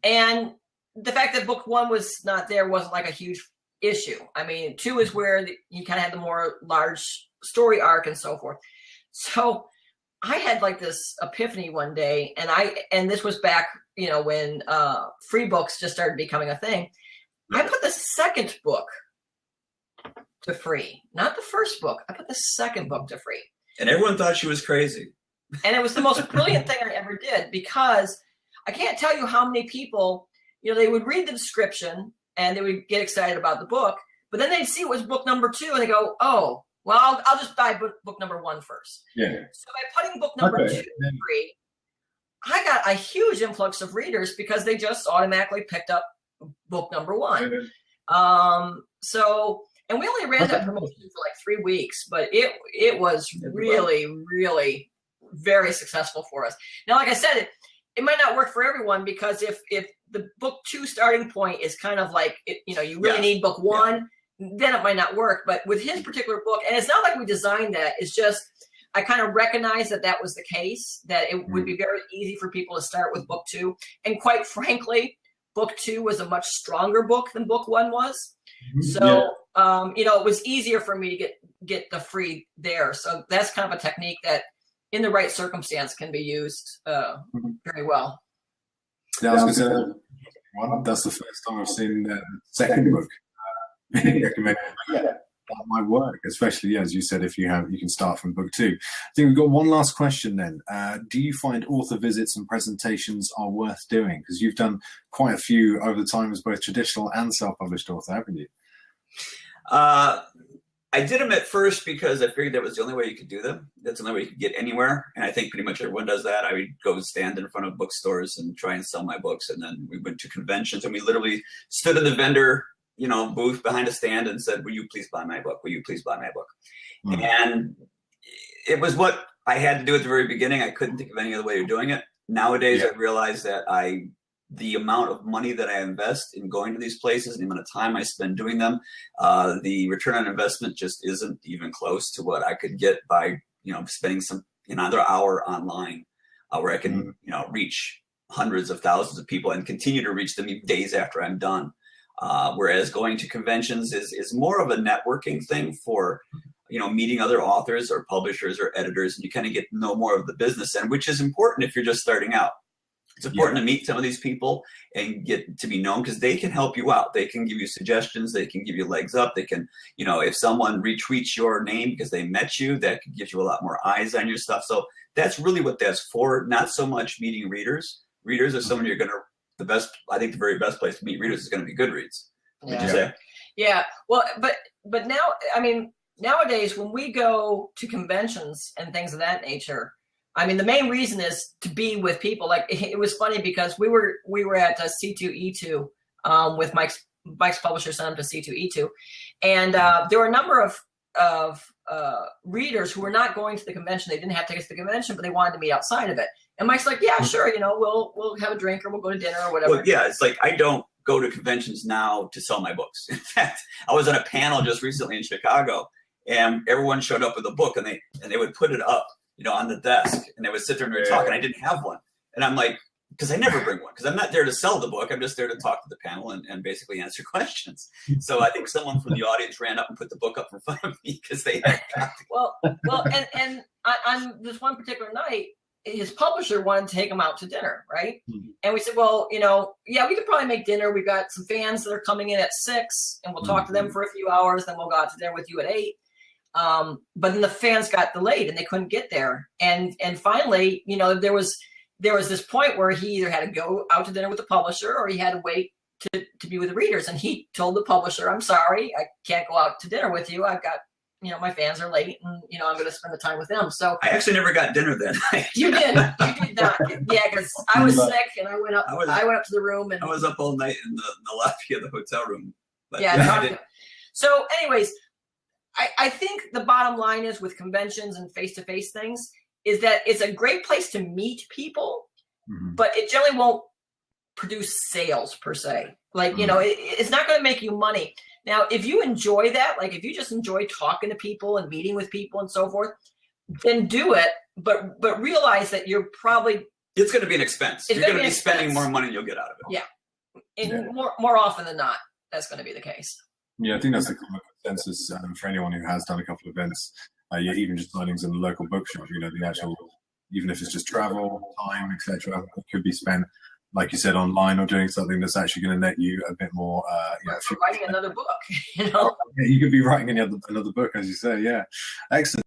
Speaker 3: and the fact that book 1 was not there wasn't like a huge issue. I mean, 2 is where you kind of had the more large story arc and so forth. So I had like this epiphany one day, and this was back, when free books just started becoming a thing. I put the second book to free, not the first book. I put the second book to free.
Speaker 2: And everyone thought she was crazy.
Speaker 3: And it was the most brilliant thing I ever did, because I can't tell you how many people, they would read the description and they would get excited about the book, but then they'd see it was book number 2 and they go, oh, well, I'll just buy book number 1 first.
Speaker 4: Yeah.
Speaker 3: So by putting book number 2 free, I got a huge influx of readers because they just automatically picked up book number 1. And we only ran that promotion for like 3 weeks, but it was really, really very successful for us. Now, like I said, it might not work for everyone, because if the book 2 starting point is kind of like, you really need book 1, then it might not work. But with his particular book, and it's not like we designed that, it's just, I kind of recognized that was the case, that it would be very easy for people to start with book 2. And quite frankly, book 2 was a much stronger book than book 1 was. So, it was easier for me to get the free there. So that's kind of a technique that in the right circumstance can be used very well.
Speaker 4: Yeah, I was going to say, that's the first time I've seen the second book being recommended. That might work, especially, as you said, if you can start from book 2. I think we've got one last question then. Do you find author visits and presentations are worth doing? Because you've done quite a few over the time as both traditional and self-published author, haven't you?
Speaker 2: I did them at first because I figured that was the only way you could do them. That's the only way you could get anywhere. And I think pretty much everyone does that. I would go stand in front of bookstores and try and sell my books. And then we went to conventions, and we literally stood in the vendor booth behind a stand and said, will you please buy my book? Will you please buy my book? And it was what I had to do at the very beginning. I couldn't think of any other way of doing it. Nowadays, I realize that the amount of money that I invest in going to these places and the amount of time I spend doing them, the return on investment just isn't even close to what I could get by, spending another hour online where I can, reach hundreds of thousands of people and continue to reach them even days after I'm done. Whereas going to conventions is more of a networking thing for, meeting other authors or publishers or editors, and you kind of get to know more of the business end, which is important if you're just starting out. It's important to meet some of these people and get to be known, because they can help you out. They can give you suggestions. They can give you legs up. They can, if someone retweets your name because they met you, that can give you a lot more eyes on your stuff. So that's really what that's for. Not so much meeting readers. Readers are someone you're going to, I think the very best place to meet readers is going to be Goodreads. Would you say?
Speaker 3: Yeah. Well, but now, I mean, nowadays when we go to conventions and things of that nature, I mean, the main reason is to be with people. Like, it was funny because we were at C2E2 with Mike's publisher sent him to C2E2, and there were a number of readers who were not going to the convention. They didn't have tickets to the convention, but they wanted to meet outside of it. And Mike's like, yeah, sure, we'll have a drink or we'll go to dinner or whatever.
Speaker 2: Well, yeah, it's like I don't go to conventions now to sell my books. In fact, I was on a panel just recently in Chicago, and everyone showed up with a book, and they would put it up, on the desk, and they would sit there and talk, and I didn't have one. And I'm like, because I never bring one, because I'm not there to sell the book. I'm just there to talk to the panel and basically answer questions. So I think someone from the audience ran up and put the book up in front of me because they had a copy.
Speaker 3: Well, and on this one particular night, his publisher wanted to take him out to dinner, right? Mm-hmm. And we said, well, yeah, we could probably make dinner. We've got some fans that are coming in at 6, and we'll talk to them for a few hours. Then we'll go out to dinner with you at 8. But then the fans got delayed and they couldn't get there. And finally, there was this point where he either had to go out to dinner with the publisher or he had to wait to be with the readers. And he told the publisher, I'm sorry, I can't go out to dinner with you. I've got, my fans are late and, I'm going to spend the time with them. So
Speaker 2: I actually never got dinner then.
Speaker 3: You did not. Yeah. Cause I was sick and I went up to the room and
Speaker 2: I was up all night in the lobby of the hotel room. But
Speaker 3: yeah. So anyways, I think the bottom line is with conventions and face-to-face things is that it's a great place to meet people, but it generally won't produce sales per se. Like, it's not going to make you money. Now, if you enjoy that, like if you just enjoy talking to people and meeting with people and so forth, then do it. But realize that you're probably...
Speaker 2: It's going to be an expense. You're going to be spending more money than you'll get out of it.
Speaker 3: Yeah. And more often than not, that's going to be the case.
Speaker 4: Yeah, I think that's the common consensus for anyone who has done a couple of events. Even just signings in the local bookshop, the actual, even if it's just travel, time, etc., it could be spent, like you said, online or doing something that's actually going to net you a bit more.
Speaker 3: For writing another book,
Speaker 4: Yeah, you could be writing another book, as you say. Yeah, excellent.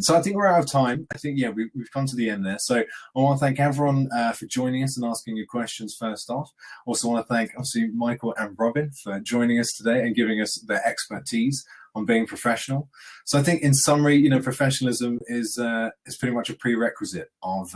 Speaker 4: So I think we're out of time. I think, we've come to the end there. So I want to thank everyone for joining us and asking your questions first off. Also want to thank, obviously, Michael and Robin for joining us today and giving us their expertise on being professional. So I think in summary, professionalism is pretty much a prerequisite of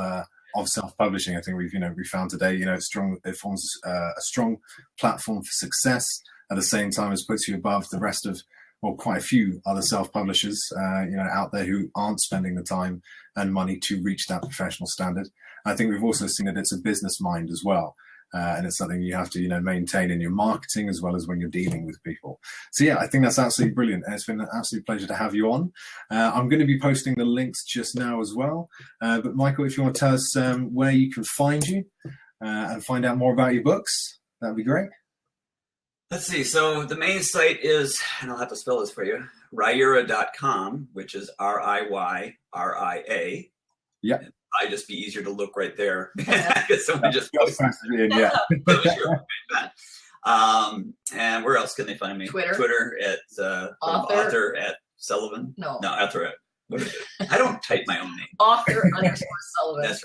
Speaker 4: self-publishing. I think we found today, it forms a strong platform for success at the same time as puts you above the rest of, well, quite a few other self-publishers, out there who aren't spending the time and money to reach that professional standard. I think we've also seen that it's a business mind as well. And it's something you have to, maintain in your marketing as well as when you're dealing with people. So yeah, I think that's absolutely brilliant. And it's been an absolute pleasure to have you on. I'm going to be posting the links just now as well. But Michael, if you want to tell us where you can find you and find out more about your books, that'd be great.
Speaker 2: Let's see. So the main site is, and I'll have to spell this for you, Ryura.com, which is Riyyra.
Speaker 4: Yeah.
Speaker 2: It'd probably just be easier to look right there. Because someone just posted
Speaker 4: it. Yeah.
Speaker 2: And where else can they find me?
Speaker 3: Twitter
Speaker 2: at author at Sullivan.
Speaker 3: No,
Speaker 2: author at, what is it? I don't type my own name.
Speaker 3: Author_Sullivan.
Speaker 2: That's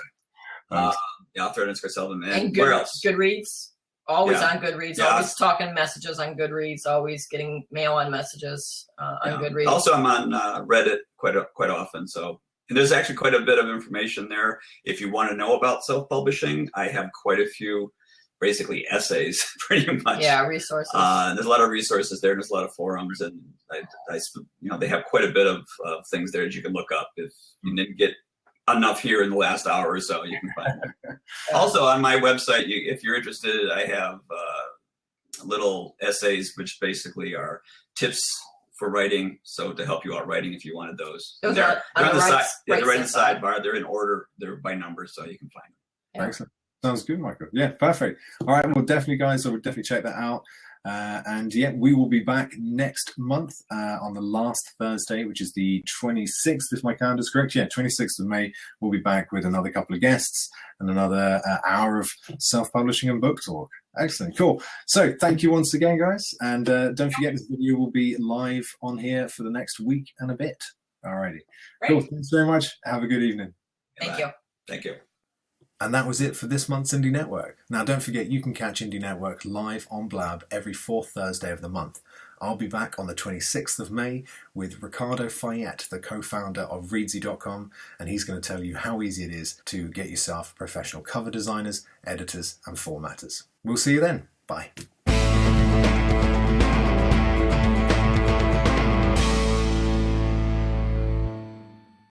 Speaker 2: right. Author_Sullivan. And
Speaker 3: where
Speaker 2: else?
Speaker 3: Goodreads. Always on Goodreads, always talking messages on Goodreads, always getting mail on messages on Goodreads.
Speaker 2: Also, I'm on Reddit quite often. So, and there's actually quite a bit of information there. If you want to know about self-publishing, I have quite a few, basically essays, pretty much.
Speaker 3: Yeah, resources.
Speaker 2: There's a lot of resources there. There's a lot of forums, and they have quite a bit of things there that you can look up. If you didn't get enough here in the last hour or so, you can find them. Also on my website, if you're interested, I have little essays which basically are tips for writing, so to help you out writing if you wanted those.
Speaker 3: They're
Speaker 2: on the side. Yeah, they're right in the sidebar. They're in order. They're by number, so you can find them.
Speaker 4: Excellent. Sounds good, Michael. Yeah, perfect. All right, well, definitely, guys, I would definitely check that out. And yeah, we will be back next month on the last Thursday, which is the 26th, if my calendar's correct. Yeah, 26th of May. We'll be back with another couple of guests and another hour of self-publishing and book talk. Excellent, cool. So thank you once again, guys. And don't forget, this video will be live on here for the next week and a bit. Alrighty. Cool. Thanks very much. Have a good evening.
Speaker 3: Thank you.
Speaker 2: Thank you.
Speaker 1: And that was it for this month's Indie Network. Now, don't forget, you can catch Indie Network live on Blab every fourth Thursday of the month. I'll be back on the 26th of May with Ricardo Fayette, the co-founder of Readsy.com, and he's going to tell you how easy it is to get yourself professional cover designers, editors, and formatters. We'll see you then. Bye.